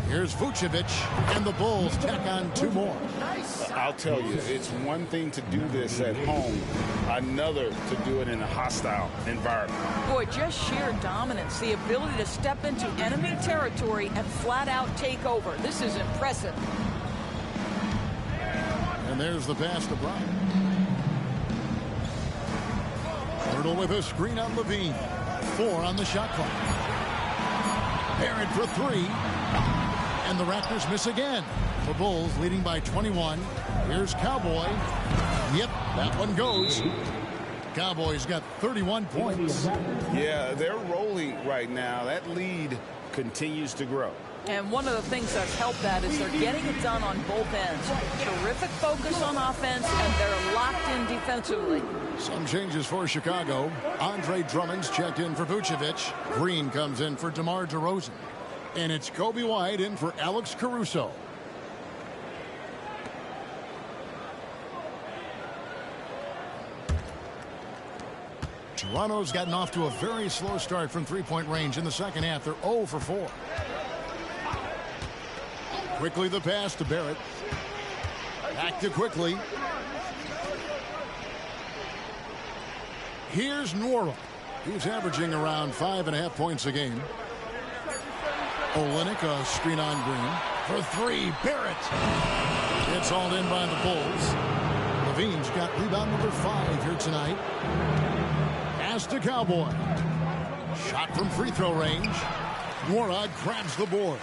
Here's Vucevic, and the Bulls tack on 2 more. I'll tell you, it's one thing to do this at home, another to do it in a hostile environment. Boy, just sheer dominance, the ability to step into enemy territory and flat out take over. This is impressive. And there's the pass to Brown. Poeltl with a screen on Levine. 4 on the shot clock. Barrett for 3. And the Raptors miss again. The Bulls leading by 21. Here's Cowboy. Yep, that one goes. Cowboys got 31 points. Yeah, they're rolling right now. That lead continues to grow. And one of the things that's helped that is they're getting it done on both ends. Terrific focus on offense, and they're locked in defensively. Some changes for Chicago. Andre Drummond's checked in for Vucevic. Green comes in for DeMar DeRozan. And it's Kobe White in for Alex Caruso. Toronto's gotten off to a very slow start from three-point range in the second half. They're 0 for 4. Quickly the pass to Barrett. Back to Quickly. Here's Nwora. He's averaging around 5.5 points a game. Olynyk, a screen on Green. For 3, Barrett. It's all in by the Bulls. Levine's got rebound number 5 here tonight. Pass to Cowboy. Shot from free throw range. Nwora grabs the board.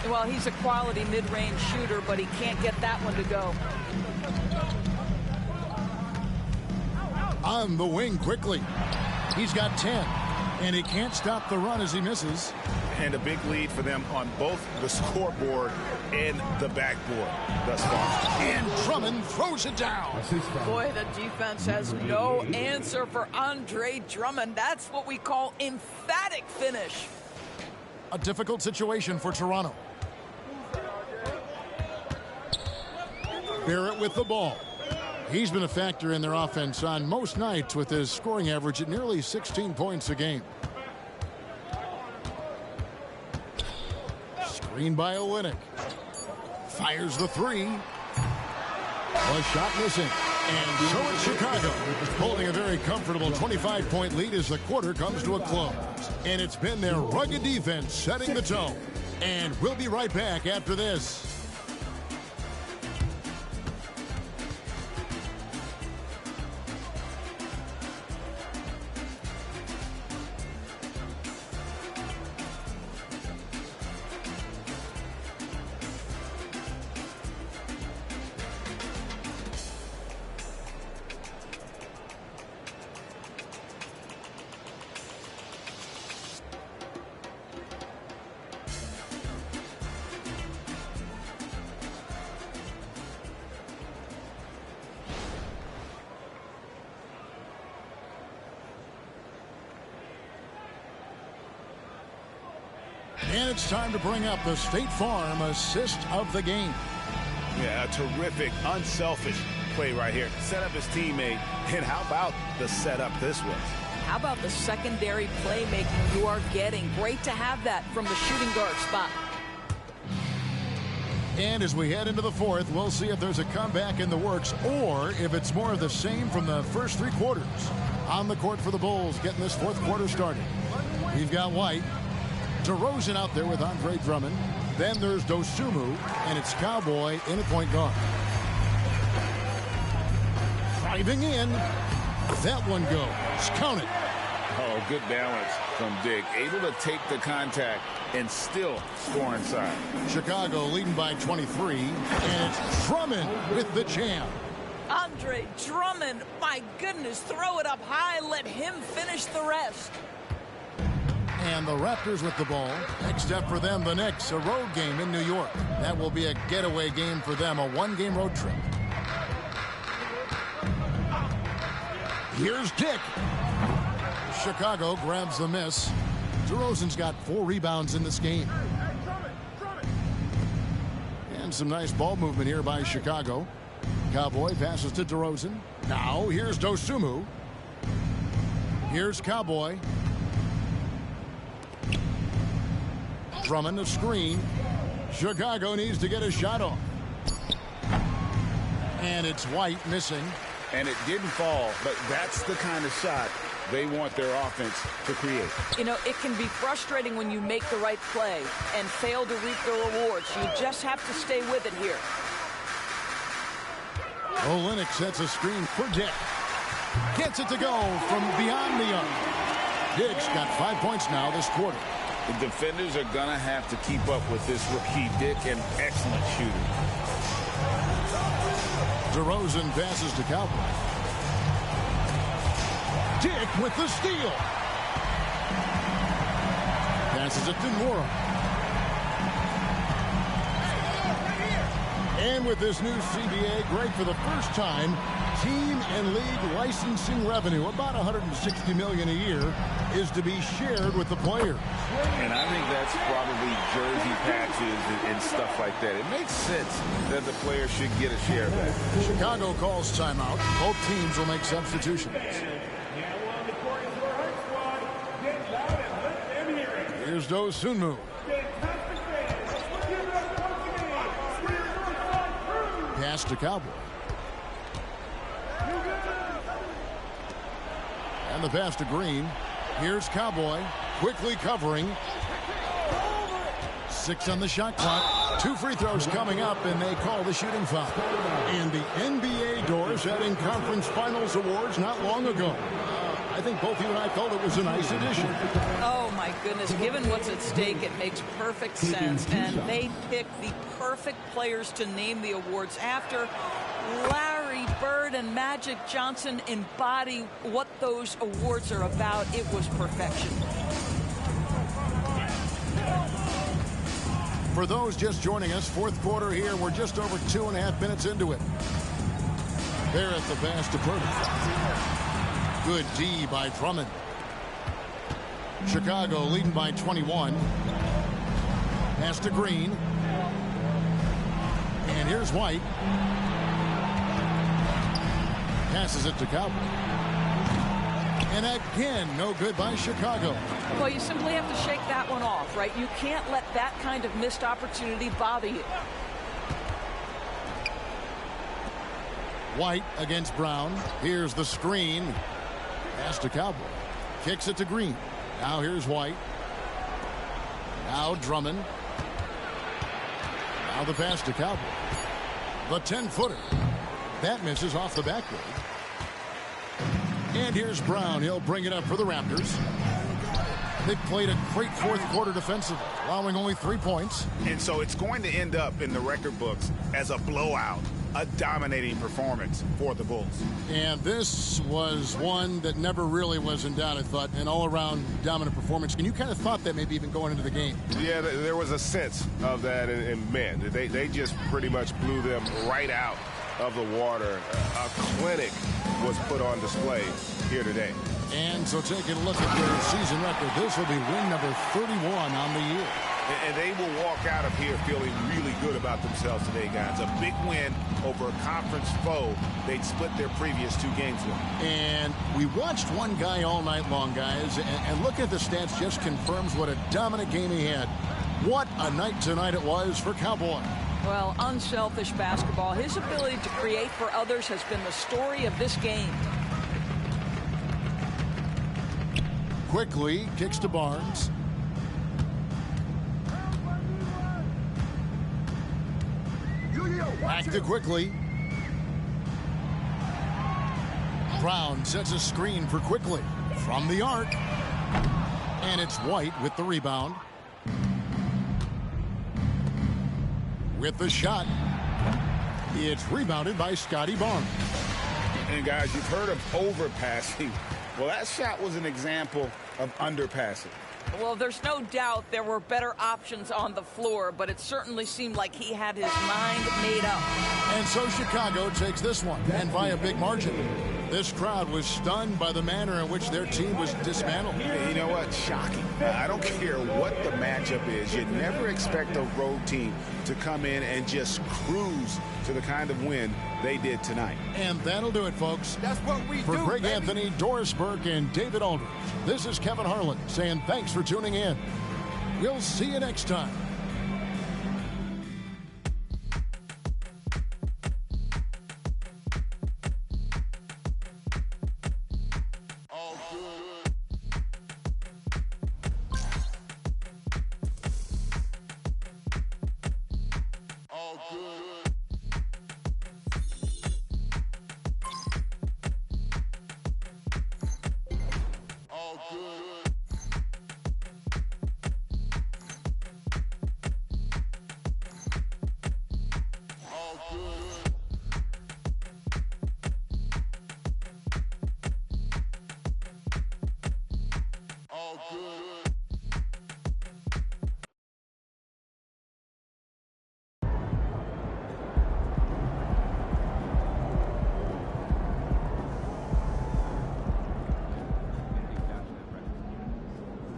Well, he's a quality mid-range shooter, but he can't get that one to go. On the wing quickly. He's got 10. And he can't stop the run as he misses. And a big lead for them on both the scoreboard and the backboard thus far. And Drummond throws it down. Boy, the defense has no answer for Andre Drummond. That's what we call emphatic finish. A difficult situation for Toronto. Barrett with the ball. He's been a factor in their offense on most nights with his scoring average at nearly 16 points a game. Screen by Olynyk. Fires the 3. A shot missing. And so it's Chicago, holding a very comfortable 25-point lead as the quarter comes to a close. And it's been their rugged defense setting the tone. And we'll be right back after this. And it's time to bring up the State Farm assist of the game. Yeah, a terrific, unselfish play right here. Set up his teammate. And how about the setup this was? How about the secondary playmaking you are getting? Great to have that from the shooting guard spot. And as we head into the fourth, we'll see if there's a comeback in the works or if it's more of the same from the first three quarters. On the court for the Bulls, getting this fourth quarter started. We've got White. DeRozan out there with Andre Drummond. Then there's Dosunmu, and it's Cowboy in a point guard. Driving in. That one goes. Count it. Oh, good balance from Dick. Able to take the contact and still score inside. Chicago leading by 23, and it's Drummond with the jam. Andre Drummond, my goodness, throw it up high, let him finish the rest. And the Raptors with the ball. Next step for them, the Knicks, a road game in New York. That will be a getaway game for them, a one-game road trip. Here's Dick. Chicago grabs the miss. DeRozan's got 4 rebounds in this game. And some nice ball movement here by Chicago. Cowboy passes to DeRozan. Now here's Dosunmu. Here's Cowboy. Drummond a screen. Chicago needs to get a shot off. And it's White missing. And it didn't fall, but that's the kind of shot they want their offense to create. You know, it can be frustrating when you make the right play and fail to reap the rewards. You just have to stay with it here. Olynyk sets a screen for Dick. Gets it to go from beyond the arc. Dick's got 5 points now this quarter. The defenders are going to have to keep up with this rookie Dick, an excellent shooter. DeRozan passes to Cowboy. Dick with the steal. Passes it to Nwora. And with this new CBA, great for the first time, team and league licensing revenue, about $160 million a year, is to be shared with the players. And I think that's probably jersey patches and stuff like that. It makes sense that the players should get a share of that. Chicago calls timeout. Both teams will make substitutions. Here's Dosunmu. Pass to Cowboy. And the pass to Green. Here's Cowboy. Quickly covering. 6 on the shot clock. 2 free throws coming up, and they call the shooting foul. And the NBA doors having conference finals awards not long ago. I think both you and I felt it was a nice addition. Oh, my goodness. Given what's at stake, it makes perfect sense. And they picked the perfect players to name the awards after. Larry Bird and Magic Johnson embody what those awards are about. It was perfection. For those just joining us, fourth quarter here. We're just over 2.5 minutes into it. There at the pass to Purdy. Good D by Drummond. Chicago leading by 21. Pass to Green. And here's White. Passes it to Cowboy. And again, no good by Chicago. Well, you simply have to shake that one off, right? You can't let that kind of missed opportunity bother you. White against Brown. Here's the screen. Pass to Cowboy. Kicks it to Green. Now here's White. Now Drummond. Now the pass to Cowboy. The 10-footer. That misses off the backboard. And here's Brown. He'll bring it up for the Raptors. They've played a great fourth quarter defensively, allowing only 3 points. And so it's going to end up in the record books as a blowout, a dominating performance for the Bulls. And this was one that never really was in doubt, I thought, an all-around dominant performance. And you kind of thought that maybe even going into the game. Yeah, there was a sense of that, and man, they just pretty much blew them right out of the water. A clinic was put on display here today. And so taking a look at their season record, this will be win number 31 on the year. And they will walk out of here feeling really good about themselves today, guys. A big win over a conference foe they'd split their previous 2 games with. And we watched one guy all night long, guys, and looking at the stats just confirms what a dominant game he had. What a night tonight it was for Cowboy. Well, unselfish basketball. His ability to create for others has been the story of this game. Quickly kicks to Barnes. Back to Quickly. Brown sets a screen for Quickly from the arc. And it's White with the rebound. With the shot. It's rebounded by Scotty Barnes. And guys, you've heard of overpassing. Well, that shot was an example of underpassing. Well, there's no doubt there were better options on the floor, but it certainly seemed like he had his mind made up. And so Chicago takes this one, and by a big margin. This crowd was stunned by the manner in which their team was dismantled. You know what? Shocking. I don't care what the matchup is. You never expect a road team to come in and just cruise to the kind of win they did tonight. And that'll do it, folks. That's what we do, Greg baby. Anthony, Doris Burke, and David Aldridge, this is Kevin Harlan saying thanks for tuning in. We'll see you next time.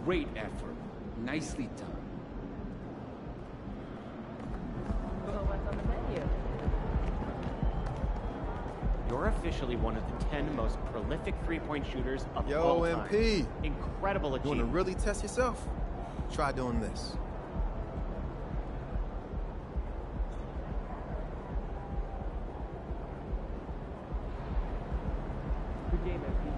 Great effort. Nicely done. Well, what's on the menu? You're officially one of the 10 most prolific three-point shooters of all time. Yo, MP. Incredible achievement. You want to really test yourself? Try doing this. Good game, MP.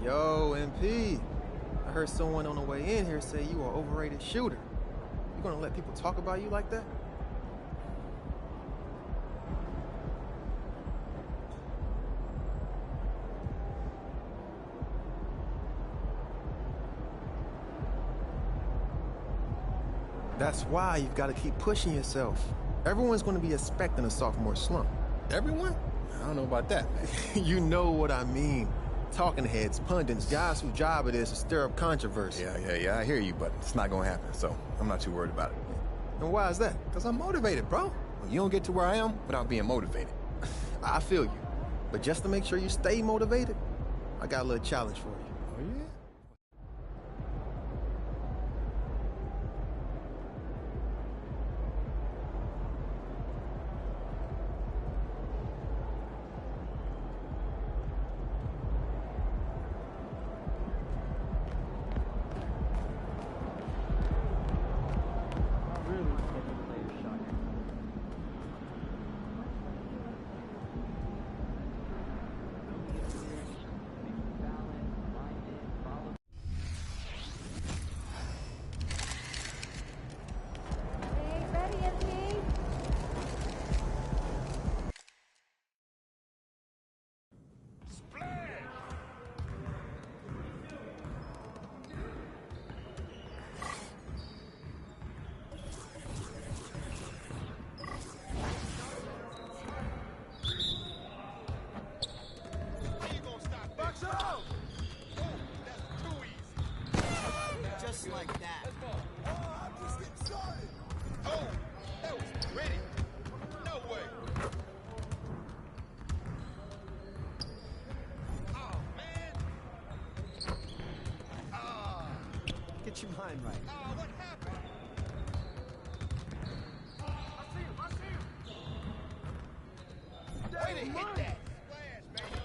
Yo, MP. I heard someone on the way in here say you are an overrated shooter. You gonna let people talk about you like that? That's why you've got to keep pushing yourself. Everyone's going to be expecting a sophomore slump. Everyone? I don't know about that, man. You know what I mean. Talking heads, pundits, guys whose job it is to stir up controversy. Yeah, I hear you, but it's not going to happen, so I'm not too worried about it. And why is that? Because I'm motivated, bro. Well, you don't get to where I am without being motivated. I feel you. But just to make sure you stay motivated, I got a little challenge for you. Oh, yeah? Get your mind right. What happened? I see him. Way to hit that. Splash, baby.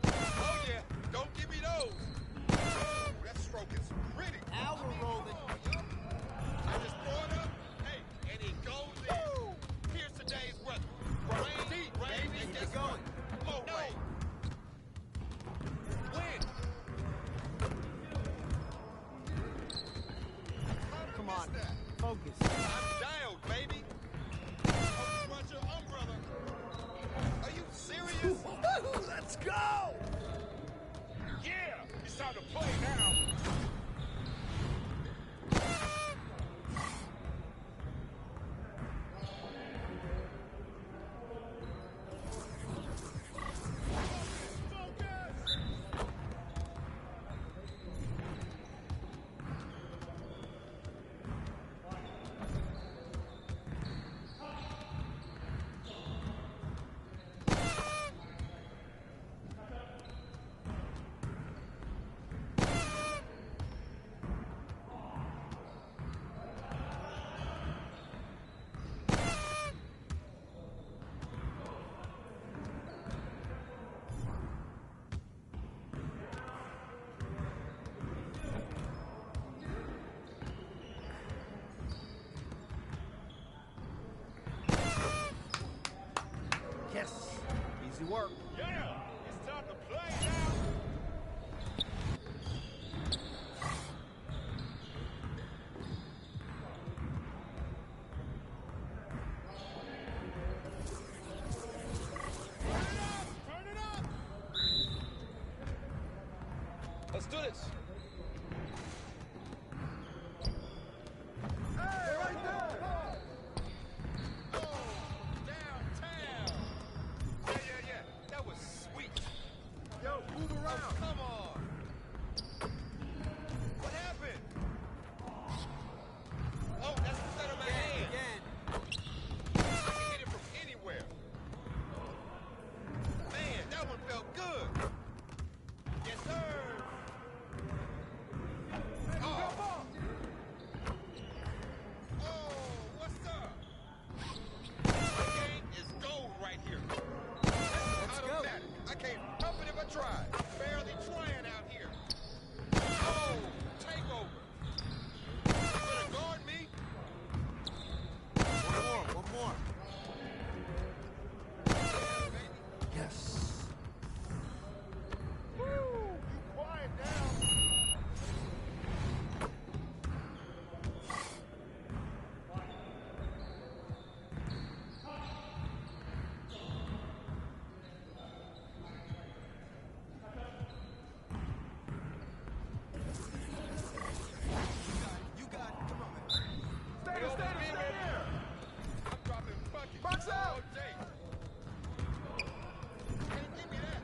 Oh, yeah. Don't give me those. That stroke is pretty. Now we're rolling. I just throw it up. Hey, and it goes in. Here's today's weather. Rain, and guess what? Oh, no. Win. Come on. Focus. I'm dialed, baby. Watch your umbrella. Are you serious? Let's go! Yeah, it's time to play now. Yes. Easy work. Yeah, it's time to play now. Turn it up! Let's do this. Hey, right there! Yeah. That was sweet. Yo, move around. Oh, come on. What happened? Oh, that's the center of my hand. I can hit it from anywhere. Man, that one felt good. Yes, sir. Oh. Oh, what's up? My game is gold right here. Automatic. I can't help it if I try. Barely trying out here. Oh, takeover. You gonna guard me? One more. Yes. Woo! You quiet down. You got it. Come on. Stay there. I'm dropping buckets. Box out. All day. Hey, give me that.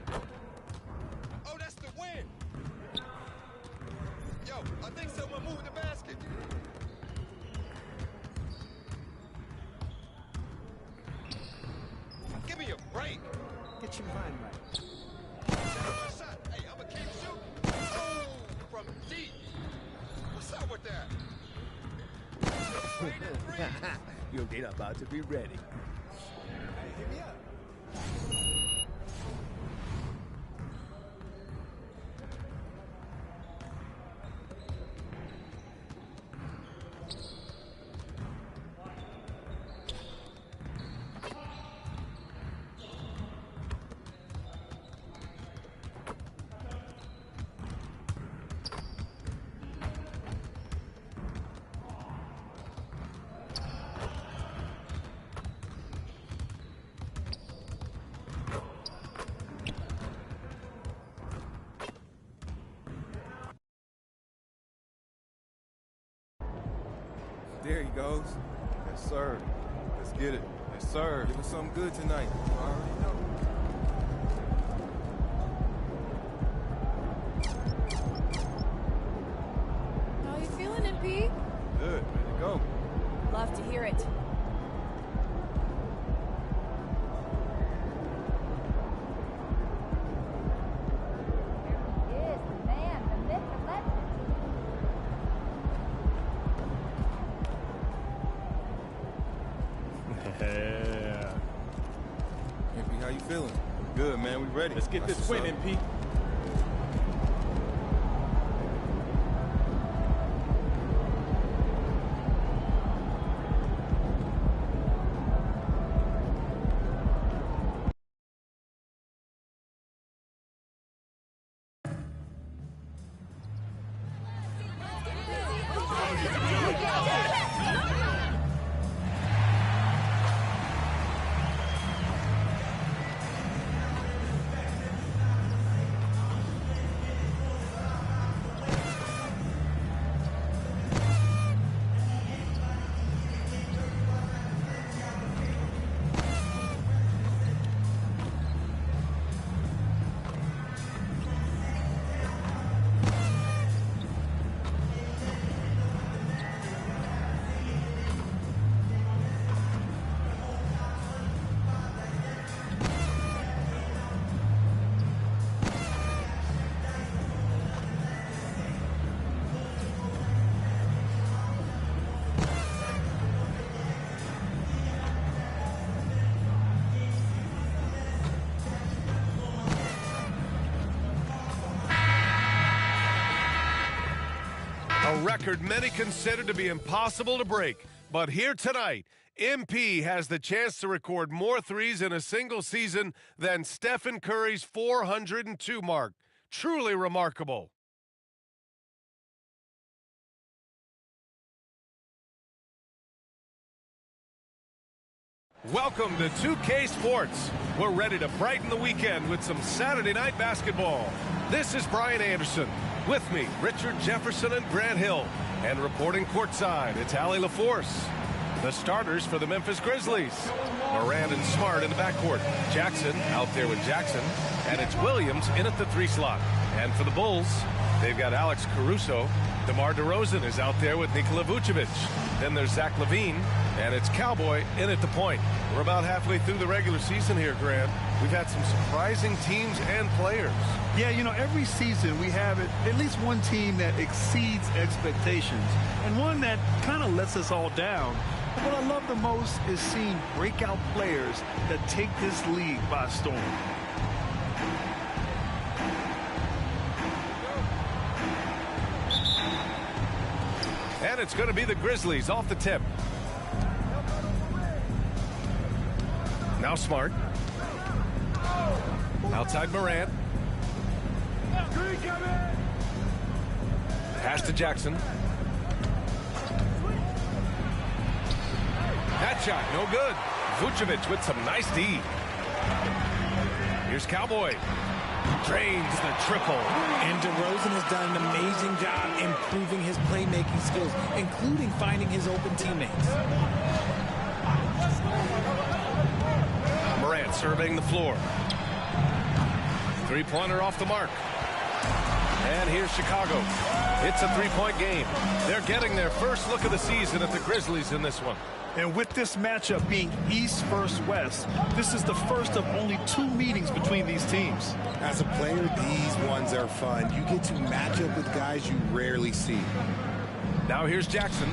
Oh, that's the win. Yo, I think someone moved the basket. Give me a break. Get your mind right. My shot. Hey, I'm a keep shooting. Oh, from deep. What's up with that? Your date about to be ready. Hey, hit me up. There he goes. Yes, sir. Let's get it. Yes, sir. Give us something good tonight. You already know. How you feeling, MP? Good. Ready to go. Love to hear it. MP, how you feeling? Good, man. We ready. Let's get this win, MP. A record many consider to be impossible to break. But here tonight, MP has the chance to record more threes in a single season than Stephen Curry's 402 mark. Truly remarkable. Welcome to 2K Sports. We're ready to brighten the weekend with some Saturday night basketball. This is Brian Anderson. With me, Richard Jefferson and Grant Hill. And reporting courtside, it's Allie LaForce. The starters for the Memphis Grizzlies. Morant and Smart in the backcourt. Jackson out there with Jackson. And it's Williams in at the 3 slot. And for the Bulls, they've got Alex Caruso. DeMar DeRozan is out there with Nikola Vucevic. Then there's Zach LaVine. And it's Cowboy in at the point. We're about halfway through the regular season here, Grant. We've had some surprising teams and players. Yeah, you know, every season we have at least one team that exceeds expectations and one that kind of lets us all down. What I love the most is seeing breakout players that take this league by storm. And it's going to be the Grizzlies off the tip. Now Smart. Outside Morant. Pass to Jackson. That shot, no good. Vucevic with some nice D. Here's Cowboy. Drains the triple. And DeRozan has done an amazing job improving his playmaking skills, including finding his open teammates. Morant surveying the floor. Three-pointer off the mark. And here's Chicago. It's a three-point game. They're getting their first look of the season at the Grizzlies in this one. And with this matchup being East versus West, this is the first of only 2 meetings between these teams. As a player, these ones are fun. You get to match up with guys you rarely see. Now here's Jackson.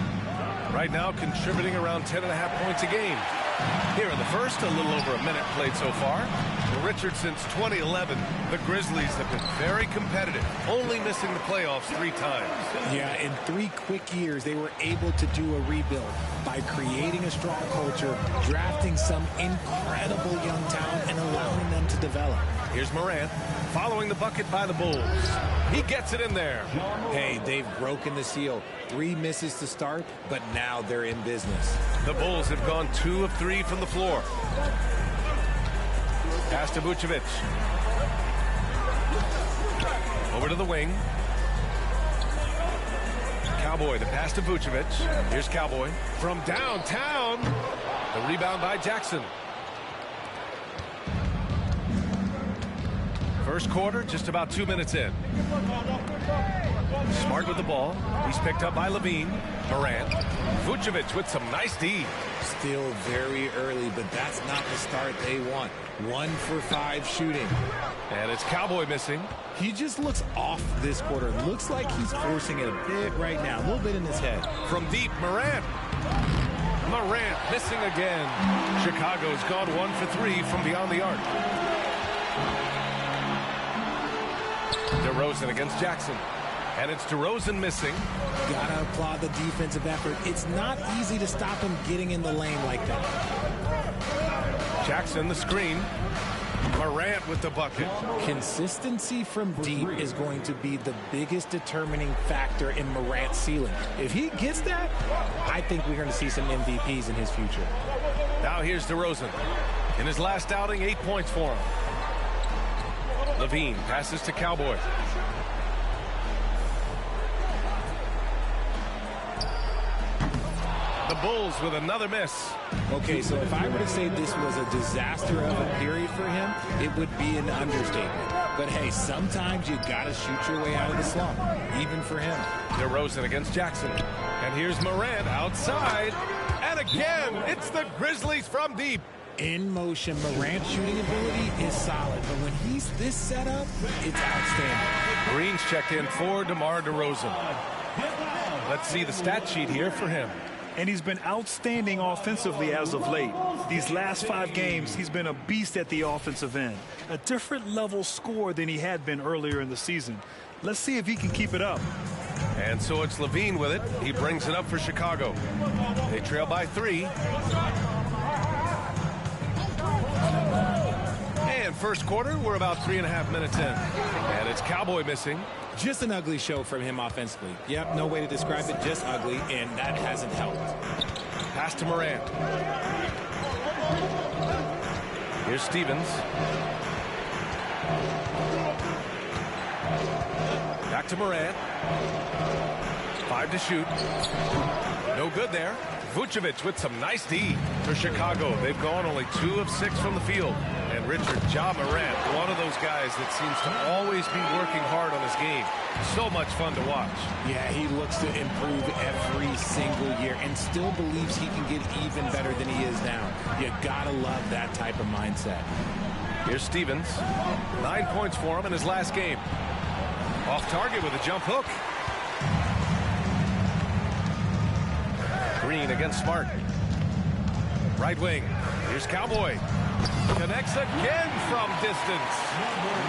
Right now contributing around 10.5 points a game. Here in the first, a little over a minute played so far. For Richard, since 2011, the Grizzlies have been very competitive, only missing the playoffs 3 times. Yeah, in 3 quick years, they were able to do a rebuild by creating a strong culture, drafting some incredible young talent, and allowing them to develop. Here's Morant, following the bucket by the Bulls. He gets it in there. Hey, they've broken the seal. 3 misses to start, but now they're in business. The Bulls have gone 2 of 3 from the floor. Pass to Vucevic. Over to the wing. Cowboy, the pass to Vucevic. Here's Cowboy from downtown. The rebound by Jackson. First quarter, just about 2 minutes in. Smart with the ball. He's picked up by LaVine. Morant. Vucevic with some nice D. Still very early, but that's not the start they want. 1 for 5 shooting. And it's Cowboy missing. He just looks off this quarter. Looks like he's forcing it a bit right now. A little bit in his head. From deep, Morant. Morant missing again. Chicago's gone 1 for 3 from beyond the arc. DeRozan against Jackson. And it's DeRozan missing. Gotta applaud the defensive effort. It's not easy to stop him getting in the lane like that. Jackson the screen. Morant with the bucket. Consistency from deep is going to be the biggest determining factor in Morant's ceiling. If he gets that, I think we're going to see some MVPs in his future. Now here's DeRozan. In his last outing, 8 points for him. LaVine passes to Cowboy. The Bulls with another miss. Okay, so if I were to say this was a disaster of a period for him, it would be an understatement. But hey, sometimes you gotta shoot your way out of the slump, even for him. DeRozan against Jackson. And here's Morant outside. And again, it's the Grizzlies from deep. In motion, Morant's shooting ability is solid, but when he's this set up, it's outstanding. Green's checked in for DeMar DeRozan. Let's see the stat sheet here for him. And he's been outstanding offensively as of late. These last 5 games, he's been a beast at the offensive end. A different level score than he had been earlier in the season. Let's see if he can keep it up. And so it's LaVine with it. He brings it up for Chicago. They trail by 3. And first quarter, we're about 3.5 minutes in. And it's Cowboy missing. Just an ugly show from him offensively. Yep, no way to describe it, just ugly, and that hasn't helped. Pass to Morant. Here's Stevens. Back to Morant. 5 to shoot. No good there. Vucevic with some nice D for Chicago. They've gone only 2 of 6 from the field. And Richard, Ja Morant, one of those guys that seems to always be working hard on his game. So much fun to watch. Yeah, he looks to improve every single year and still believes he can get even better than he is now. You gotta love that type of mindset. Here's Stevens. 9 points for him in his last game. Off target with a jump hook. Green against Smart. Right wing. Here's Cowboy. Connects again from distance.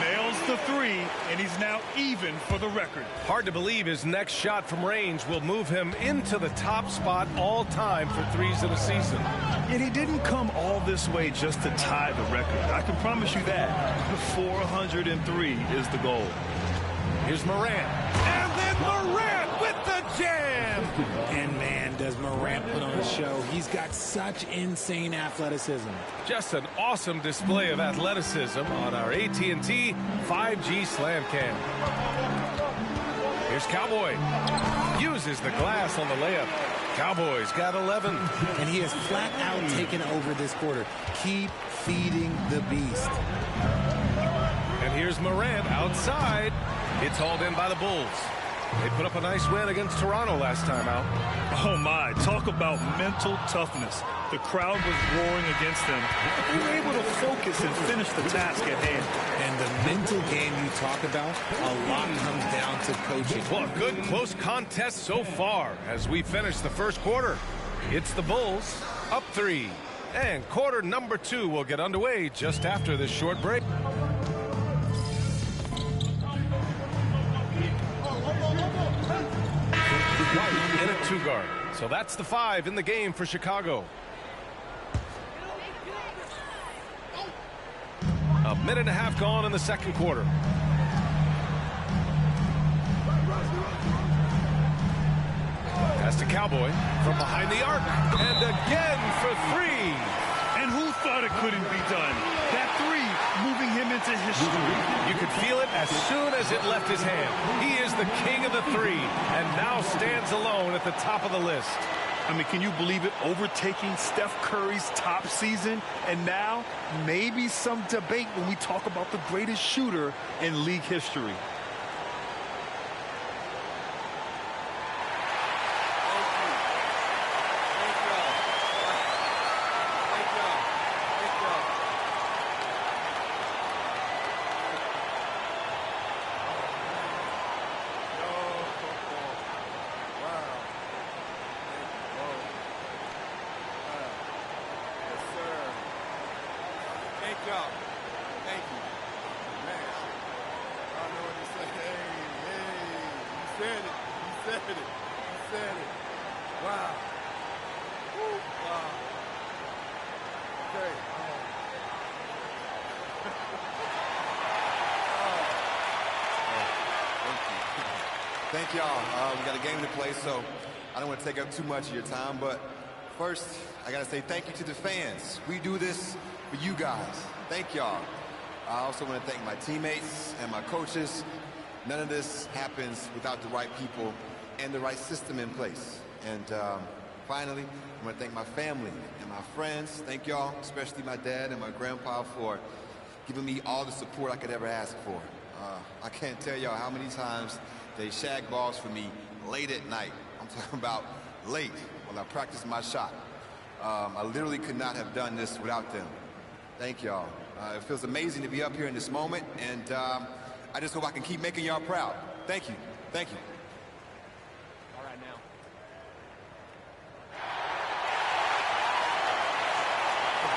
Nails the 3, and he's now even for the record. Hard to believe his next shot from range will move him into the top spot all time for threes in a season. And he didn't come all this way just to tie the record. I can promise you that. 403 is the goal. Here's Morant. And then Morant with the jam. And man, does Morant put on a show. He's got such insane athleticism. Just an awesome display of athleticism on our AT&T 5G Slam Cam. Here's Cowboy. Uses the glass on the layup. Cowboys got 11. And he has flat out taken over this quarter. Keep feeding the beast. And here's Morant outside. It's hauled in by the Bulls. They put up a nice win against Toronto last time out. Oh, my. Talk about mental toughness. The crowd was roaring against them. They were able to focus and finish the task at hand. And the mental game you talk about, a lot comes down to coaching. Well, a good close contest so far as we finish the first quarter. It's the Bulls up 3. And quarter number 2 will get underway just after this short break. In a 2-guard. So that's the 5 in the game for Chicago. A minute and a half gone in the second quarter. Pass to Cowboy from behind the arc. And again for 3. And who thought it couldn't be done? That 3 moving him into history. You could feel it as soon as it left his hand. He is the king of the 3 and now stands alone at the top of the list. I mean, can you believe it? Overtaking Steph Curry's top season. And now maybe some debate when we talk about the greatest shooter in league history. said it. He said it. He said it. Wow. Woo. Wow. Okay. Thank y'all. We got a game to play, so I don't want to take up too much of your time, but first, I got to say thank you to the fans. We do this for you guys. Thank y'all. I also want to thank my teammates and my coaches. None of this happens without the right people and the right system in place. And finally, I want to thank my family and my friends. Thank y'all, especially my dad and my grandpa, for giving me all the support I could ever ask for. I can't tell y'all how many times they shag balls for me late at night. I'm talking about late when I practice my shot. I literally could not have done this without them. Thank y'all. It feels amazing to be up here in this moment, and I just hope I can keep making y'all proud. Thank you. Thank you. All right, now.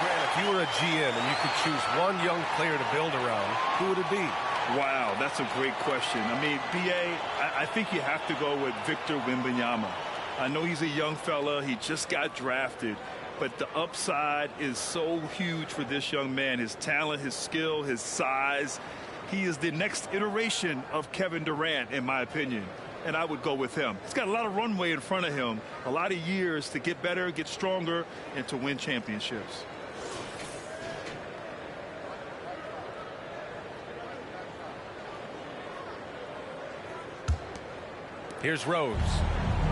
Grant, if you were a GM and you could choose one young player to build around, who would it be? Wow, that's a great question. I mean, B.A., I think you have to go with Victor Wembanyama. I know he's a young fella. He just got drafted. But the upside is so huge for this young man. His talent, his skill, his size. He is the next iteration of Kevin Durant, in my opinion. And I would go with him. He's got a lot of runway in front of him, a lot of years to get better, get stronger, and to win championships. Here's Rose.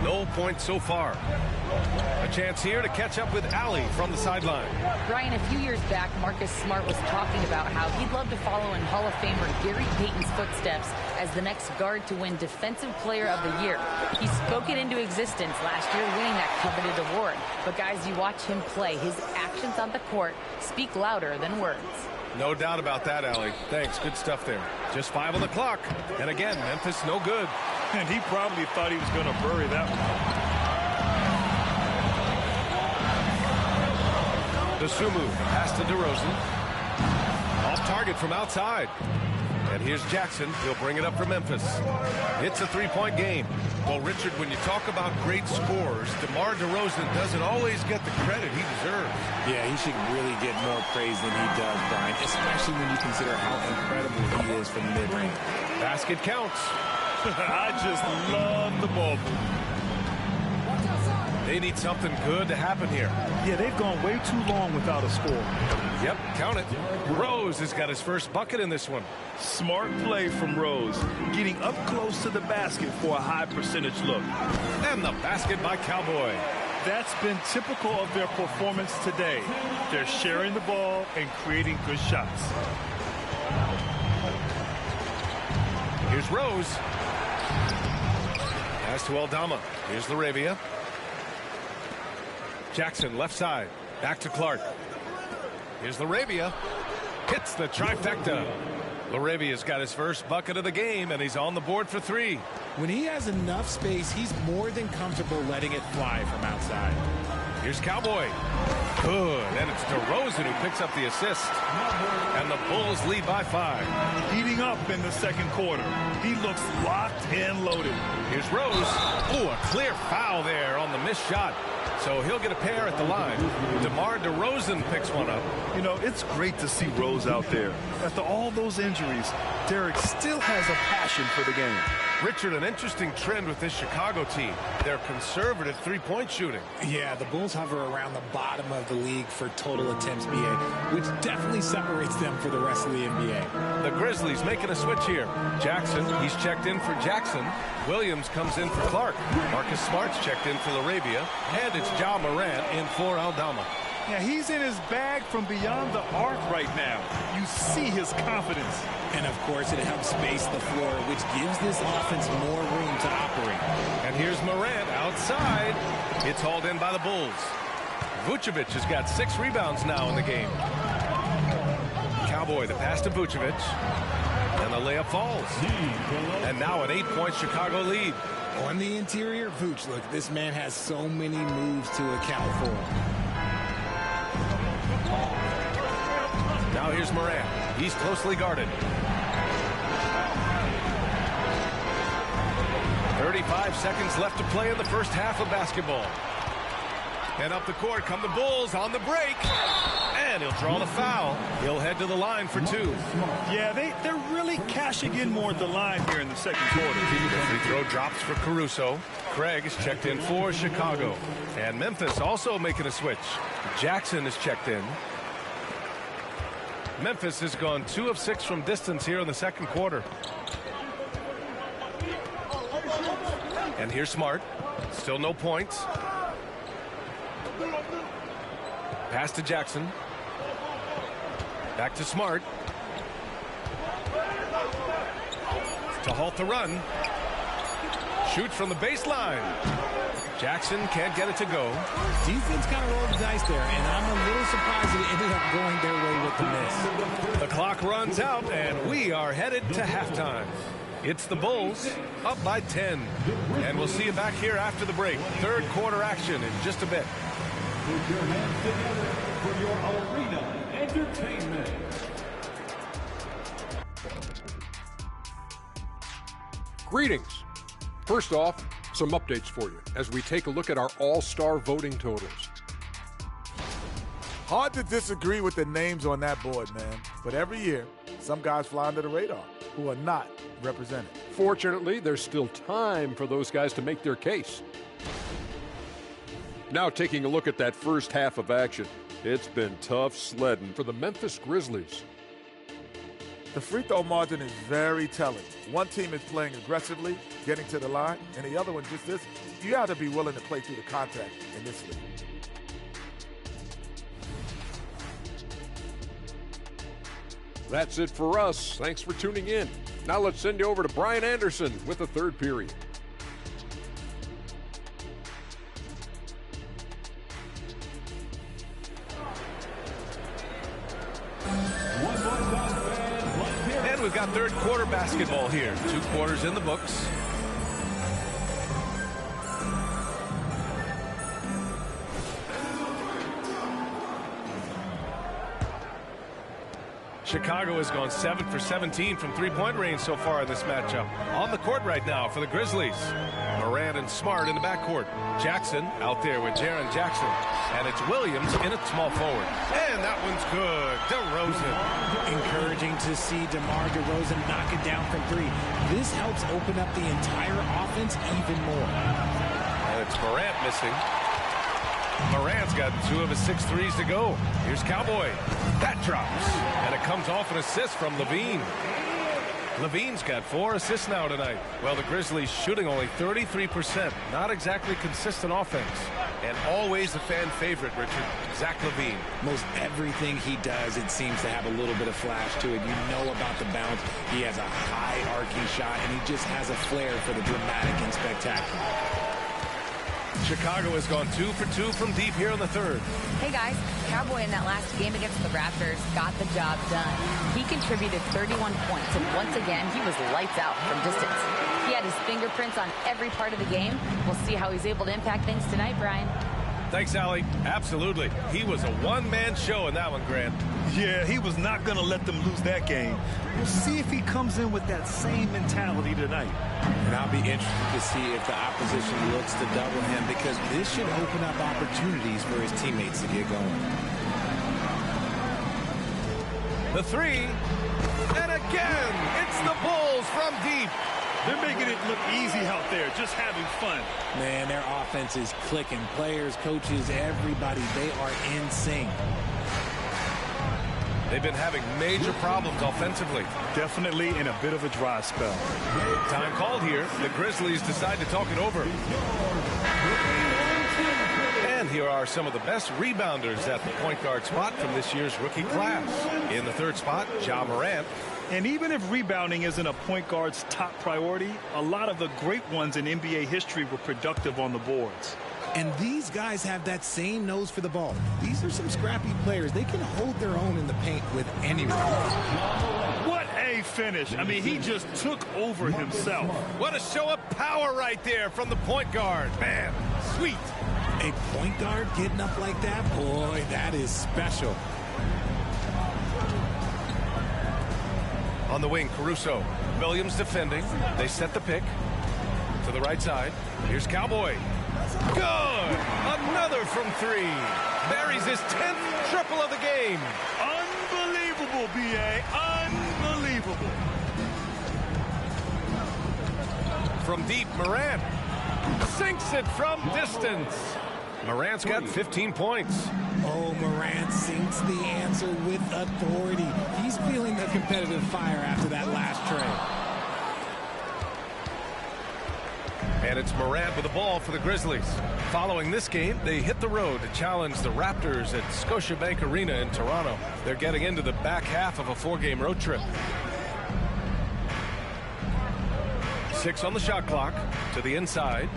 No points so far. A chance here to catch up with Allie from the sideline. Brian, a few years back, Marcus Smart was talking about how he'd love to follow in Hall of Famer Gary Payton's footsteps as the next guard to win Defensive Player of the Year. He spoke it into existence last year, winning that coveted award. But guys, you watch him play, his actions on the court speak louder than words. No doubt about that, Allie. Thanks. Good stuff there. Just 5 on the clock. And again, Memphis no good. And he probably thought he was going to bury that one. Dosunmu pass to DeRozan. Off target from outside. And here's Jackson. He'll bring it up for Memphis. It's a three-point game. Well, Richard, when you talk about great scorers, DeMar DeRozan doesn't always get the credit he deserves. Yeah, he should really get more praise than he does, Brian, especially when you consider how incredible he is from mid-range. Basket counts. I just love the ball. They need something good to happen here. Yeah, they've gone way too long without a score. Yep, count it. Rose has got his first bucket in this one. Smart play from Rose, getting up close to the basket for a high percentage look. And the basket by Cowboy. That's been typical of their performance today. They're sharing the ball and creating good shots. Here's Rose. Pass to Aldama. Here's Laravia. Jackson left side. Back to Clark. Here's Laravia. Hits the trifecta. Laravia's got his first bucket of the game, and he's on the board for 3. When he has enough space, he's more than comfortable letting it fly from outside. Here's Cowboy. Good. And it's DeRozan who picks up the assist. And the Bulls lead by 5. Heating up in the second quarter. He looks locked and loaded. Here's Rose. Oh, a clear foul there on the missed shot. So he'll get a pair at the line. DeMar DeRozan picks one up. You know, it's great to see Rose out there. After all those injuries, Derek still has a passion for the game. Richard, an interesting trend with this Chicago team. They're conservative three-point shooting. Yeah, the Bulls hover around the bottom of the league for total attempts, BA, which definitely separates them for the rest of the NBA. The Grizzlies making a switch here. Jackson, he's checked in for Jackson. Williams comes in for Clark. Marcus Smart's checked in for Laravia. And it's Ja Morant in for Aldama. Yeah, he's in his bag from beyond the arc right now. You see his confidence. And, of course, it helps space the floor, which gives this offense more room to operate. And here's Morant outside. It's hauled in by the Bulls. Vucevic has got 6 rebounds now in the game. Cowboy, the pass to Vucevic. And the layup falls. And now an 8-point Chicago lead. On the interior, Vooch, look, this man has so many moves to account for. Now here's Morant. He's closely guarded. 35 seconds left to play in the first half of basketball. And up the court come the Bulls on the break. And he'll draw the foul. He'll head to the line for 2. Yeah, they're really cashing in more at the line here in the second quarter. The free throw drops for Caruso. Craig is checked in for Chicago. And Memphis also making a switch. Jackson is checked in. Memphis has gone 2 of 6 from distance here in the second quarter. And here's Smart. Still no points. Pass to Jackson. Back to Smart. To halt the run. Shoots from the baseline. Jackson can't get it to go. Defense kind of rolled the dice there, and I'm a little surprised that it ended up going their way with the miss. The clock runs out, and we are headed to halftime. It's the Bulls up by 10. And we'll see you back here after the break. Third quarter action in just a bit. Put your hands together for your arena entertainment. Greetings. First off, some updates for you as we take a look at our all-star voting totals. Hard to disagree with the names on that board, man. But every year, some guys fly under the radar who are not represented. Fortunately, there's still time for those guys to make their case. Now taking a look at that first half of action. It's been tough sledding for the Memphis Grizzlies. The free throw margin is very telling. One team is playing aggressively, getting to the line, and the other one just isn't. You got to be willing to play through the contact in this league. That's it for us. Thanks for tuning in. Now let's send you over to Brian Anderson with the third period. And we've got third quarter basketball here. 2 quarters in the books. Chicago has gone 7 for 17 from three-point range so far in this matchup. On the court right now for the Grizzlies. Morant and Smart in the backcourt. Jackson out there with Jaren Jackson. And it's Williams in at small forward. And that one's good. DeRozan. Encouraging to see DeMar DeRozan knock it down from 3. This helps open up the entire offense even more. And it's Morant missing. Morant's got 2 of his 6 threes to go. Here's Cowboy. That drops. And it comes off an assist from Levine. Levine's got 4 assists now tonight. Well, the Grizzlies shooting only 33%. Not exactly consistent offense. And always a fan favorite, Richard, Zach LaVine. Most everything he does, it seems to have a little bit of flash to it. You know about the bounce. He has a high arcing shot, and he just has a flair for the dramatic and spectacular. Chicago has gone 2 for 2 from deep here in the third. Hey guys, Cowboy in that last game against the Raptors got the job done. He contributed 31 points, and once again, he was lights out from distance. He had his fingerprints on every part of the game. We'll see how he's able to impact things tonight, Brian. Thanks, Allie. Absolutely. He was a one-man show in that one, Grant. Yeah, he was not going to let them lose that game. We'll see if he comes in with that same mentality tonight. And I'll be interested to see if the opposition looks to double him, because this should open up opportunities for his teammates to get going. The 3. And again, it's the Bulls from deep. They're making it look easy out there, just having fun. Man, their offense is clicking. Players, coaches, everybody, they are in sync. They've been having major problems offensively. Definitely in a bit of a dry spell. Time called here. The Grizzlies decide to talk it over. And here are some of the best rebounders at the point guard spot from this year's rookie class. In the third spot, Ja Morant. And even if rebounding isn't a point guard's top priority, a lot of the great ones in NBA history were productive on the boards. And these guys have that same nose for the ball. These are some scrappy players. They can hold their own in the paint with anyone. What a finish. I mean, he just took over himself. What a show of power right there from the point guard. Man, sweet. A point guard getting up like that? Boy, that is special. On the wing, Caruso. Williams defending. They set the pick. To the right side. Here's Cowboy. Good! Another from 3. Buries his 10th triple of the game. Unbelievable, B.A. Unbelievable. From deep, Morant sinks it from distance. Morant's got 15 points. Oh, Morant sinks the answer with authority. He's feeling the competitive fire after that last trade. And it's Morant with the ball for the Grizzlies. Following this game, they hit the road to challenge the Raptors at Scotiabank Arena in Toronto. They're getting into the back half of a 4-game road trip. 6 on the shot clock. To the inside.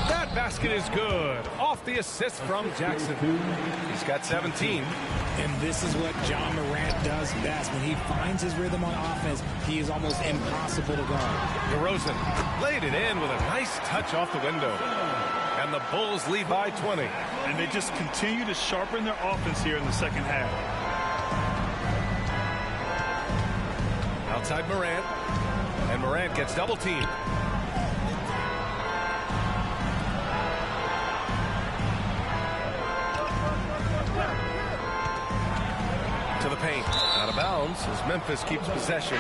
That basket is good. Off the assist from Jackson. He's got 17. And this is what John Morant does best. When he finds his rhythm on offense, he is almost impossible to guard. DeRozan laid it in with a nice touch off the window. And the Bulls lead by 20. And they just continue to sharpen their offense here in the second half. Outside Morant. And Morant gets double teamed. To the paint. Out of bounds as Memphis keeps possession.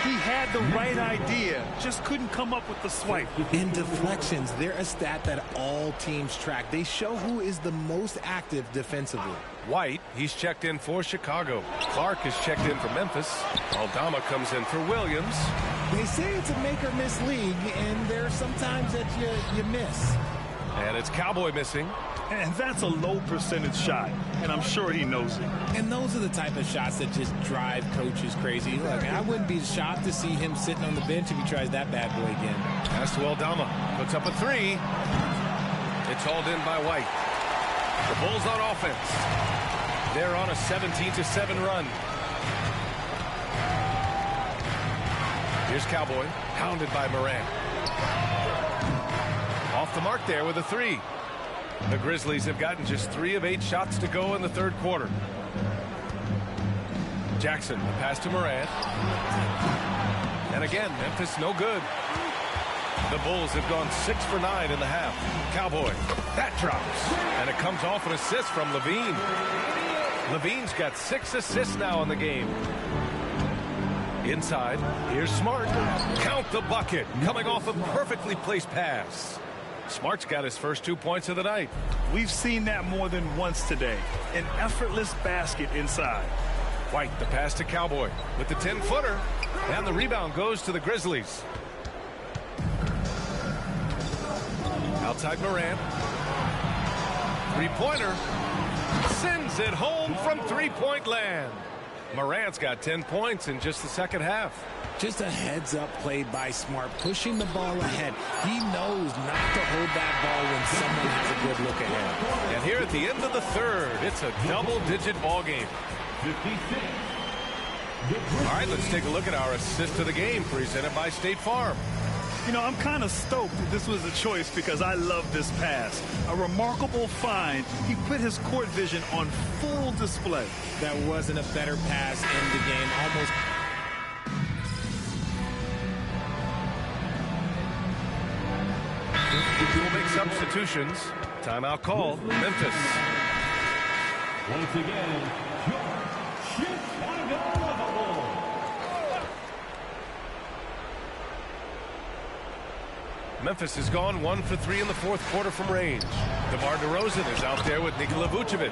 He had the right idea, just couldn't come up with the swipe. In deflections, they're a stat that all teams track. They show who is the most active defensively. White, he's checked in for Chicago. Clark is checked in for Memphis. Aldama comes in for Williams. They say it's a make or miss league, and there are some times that you miss. And it's Cowboy missing. And that's a low percentage shot, and I'm sure he knows it. And those are the type of shots that just drive coaches crazy. Look, I wouldn't be shocked to see him sitting on the bench if he tries that bad boy again. Pass to Aldama. Puts up a 3. It's hauled in by White. The Bulls on offense. They're on a 17-7 run. Here's Cowboy, hounded by Morant. Off the mark there with a 3. The Grizzlies have gotten just 3 of 8 shots to go in the third quarter. Jackson, the pass to Morant. And again, Memphis no good. The Bulls have gone 6 for 9 in the half. Cowboy, that drops. And it comes off an assist from Levine. Levine's got 6 assists now in the game. Inside, here's Smart. Count the bucket, coming off a perfectly placed pass. Smart's got his first 2 points of the night. We've seen that more than once today. An effortless basket inside. White, the pass to Cowboy with the 10-footer. And the rebound goes to the Grizzlies. Outside Morant. 3-pointer. Sends it home from 3-point land. Morant's got 10 points in just the second half. Just a heads-up play by Smart, pushing the ball ahead. He knows not to hold that ball when someone has a good look ahead. And here at the end of the third, it's a double-digit ball game. All right, let's take a look at our assist of the game presented by State Farm. You know, I'm kind of stoked that this was a choice because I love this pass. A remarkable find. He put his court vision on full display. That wasn't a better pass in the game. Almost. We'll make substitutions. Timeout call. Memphis. Once again, Chicago. Memphis has gone 1 for 3 in the fourth quarter from range. DeMar DeRozan is out there with Nikola Vucevic.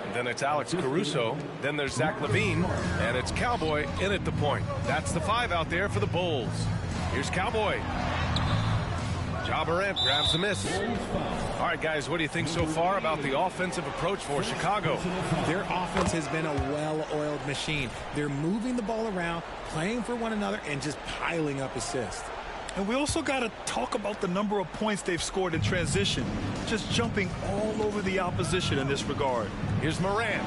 And then it's Alex Caruso. Then there's Zach LaVine. And it's Cowboy in at the point. That's the 5 out there for the Bulls. Here's Cowboy. Ja Morant grabs the miss. All right, guys, what do you think so far about the offensive approach for Chicago? Their offense has been a well-oiled machine. They're moving the ball around, playing for one another, and just piling up assists. And we also got to talk about the number of points they've scored in transition. Just jumping all over the opposition in this regard. Here's Morant.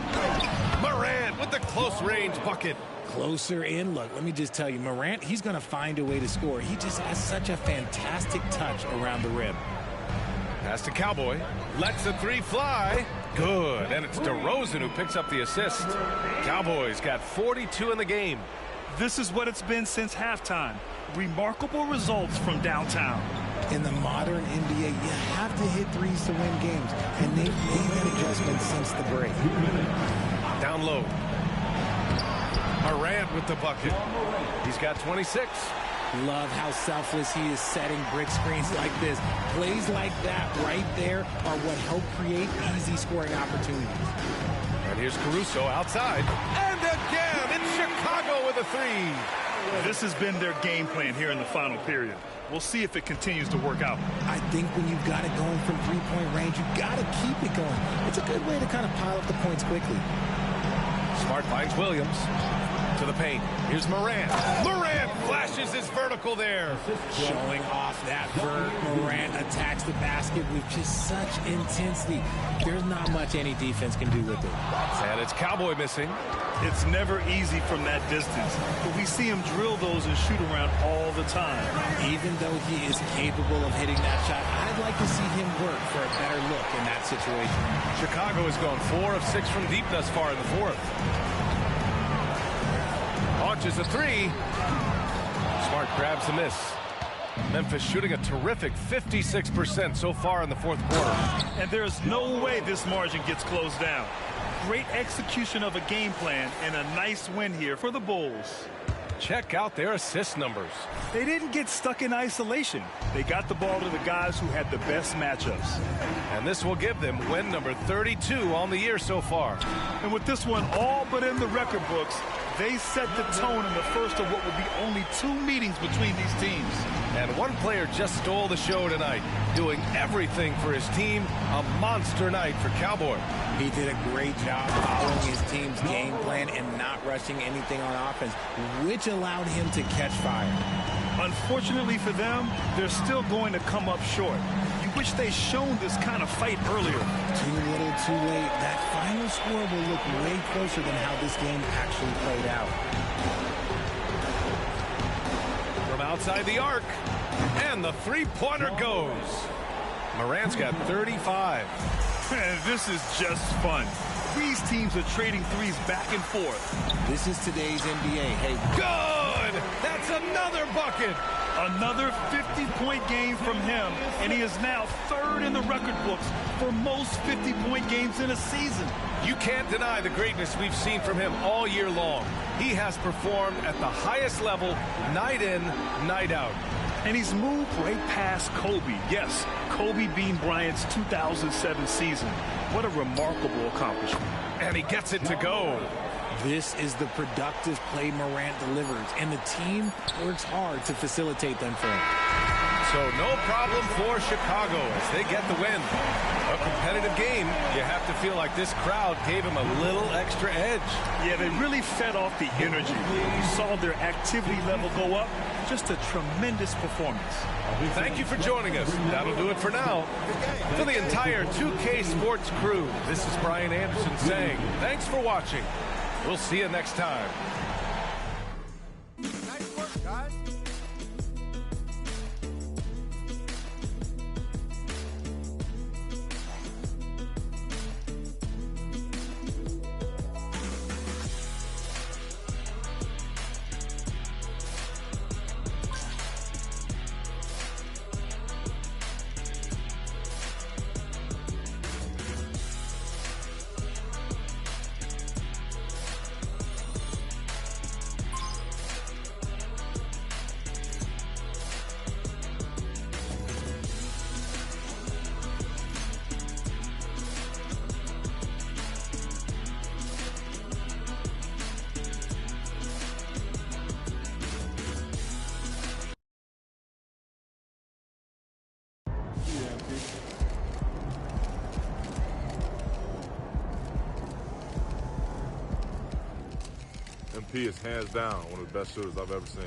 Morant with the close-range bucket. Closer in. Look, let me just tell you, Morant, he's going to find a way to score. He just has such a fantastic touch around the rim. Pass to Cowboy. Lets the 3 fly. Good. And it's DeRozan who picks up the assist. Cowboys got 42 in the game. This is what it's been since halftime. Remarkable results from downtown. In the modern NBA, you have to hit threes to win games, and they've made that adjustment since the break. Down low. Morant with the bucket. He's got 26. Love how selfless he is setting brick screens like this. Plays like that right there are what help create easy scoring opportunities. And here's Caruso outside. And again, it's Chicago with a three. This has been their game plan here in the final period. We'll see if it continues to work out. I think when you've got it going from three-point range, you've got to keep it going. It's a good way to kind of pile up the points quickly. Smart finds Williams to the paint. Here's Morant. Morant flashes his vertical there. Showing off that vert. Morant attacks the basket with just such intensity. There's not much any defense can do with it. And it's Cowboy missing. It's never easy from that distance, but we see him drill those and shoot around all the time. Even though he is capable of hitting that shot, I'd like to see him work for a better look in that situation. Chicago has gone 4 of 6 from deep thus far in the fourth. Launches a three. Smart grabs a miss. Memphis shooting a terrific 56% so far in the fourth quarter. And there's no way this margin gets closed down. Great execution of a game plan and a nice win here for the Bulls. Check out their assist numbers. They didn't get stuck in isolation. They got the ball to the guys who had the best matchups. And this will give them win number 32 on the year so far. And with this one all but in the record books, they set the tone in the first of what will be only 2 meetings between these teams. And one player just stole the show tonight, doing everything for his team. A monster night for Cowboy. He did a great job following his team's game plan and not rushing anything on offense, which allowed him to catch fire. Unfortunately for them, they're still going to come up short. You wish they'd shown this kind of fight earlier. Too little, too late. That final score will look way closer than how this game actually played out. From outside the arc, and the three-pointer goes. Morant's got 35. This is just fun. These teams are trading threes back and forth. This is today's NBA. Hey, good! That's another bucket! Another 50-point game from him, and he is now 3rd in the record books for most 50-point games in a season. You can't deny the greatness we've seen from him all year long. He has performed at the highest level, night in, night out. And he's moved right past Kobe. Yes, Kobe being Bryant's 2007 season. What a remarkable accomplishment. And he gets it to go. This is the productive play Morant delivers, and the team works hard to facilitate them for him. So no problem for Chicago as they get the win. A competitive game. You have to feel like this crowd gave him a little extra edge. Yeah, they really fed off the energy. You saw their activity level go up. Just a tremendous performance. Thank you for joining us. That'll do it for now. For the entire 2K Sports crew, this is Brian Anderson saying thanks for watching. We'll see you next time. Nice work, guys. MP is hands down one of the best shooters I've ever seen.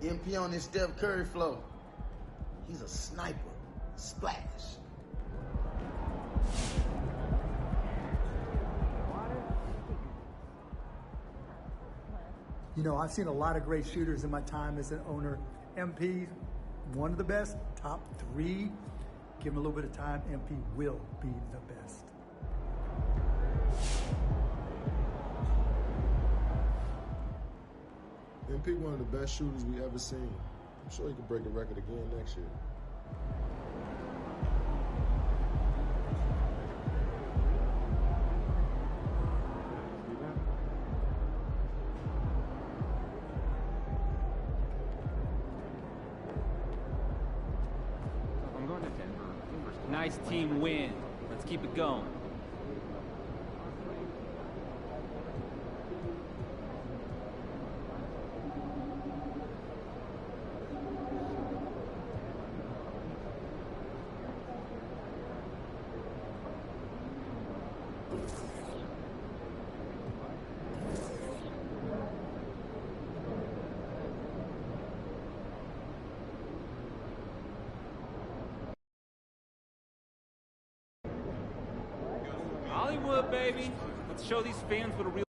MP on this Steph Curry flow. He's a sniper. Splash. You know, I've seen a lot of great shooters in my time as an owner. MP, one of the best, top 3. Give him a little bit of time, MP will be the best. MP one of the best shooters we ever seen. I'm sure he can break the record again next year. I'm going to Denver. Nice team win. Let's keep it going. Hollywood, baby. Let's show these fans what a real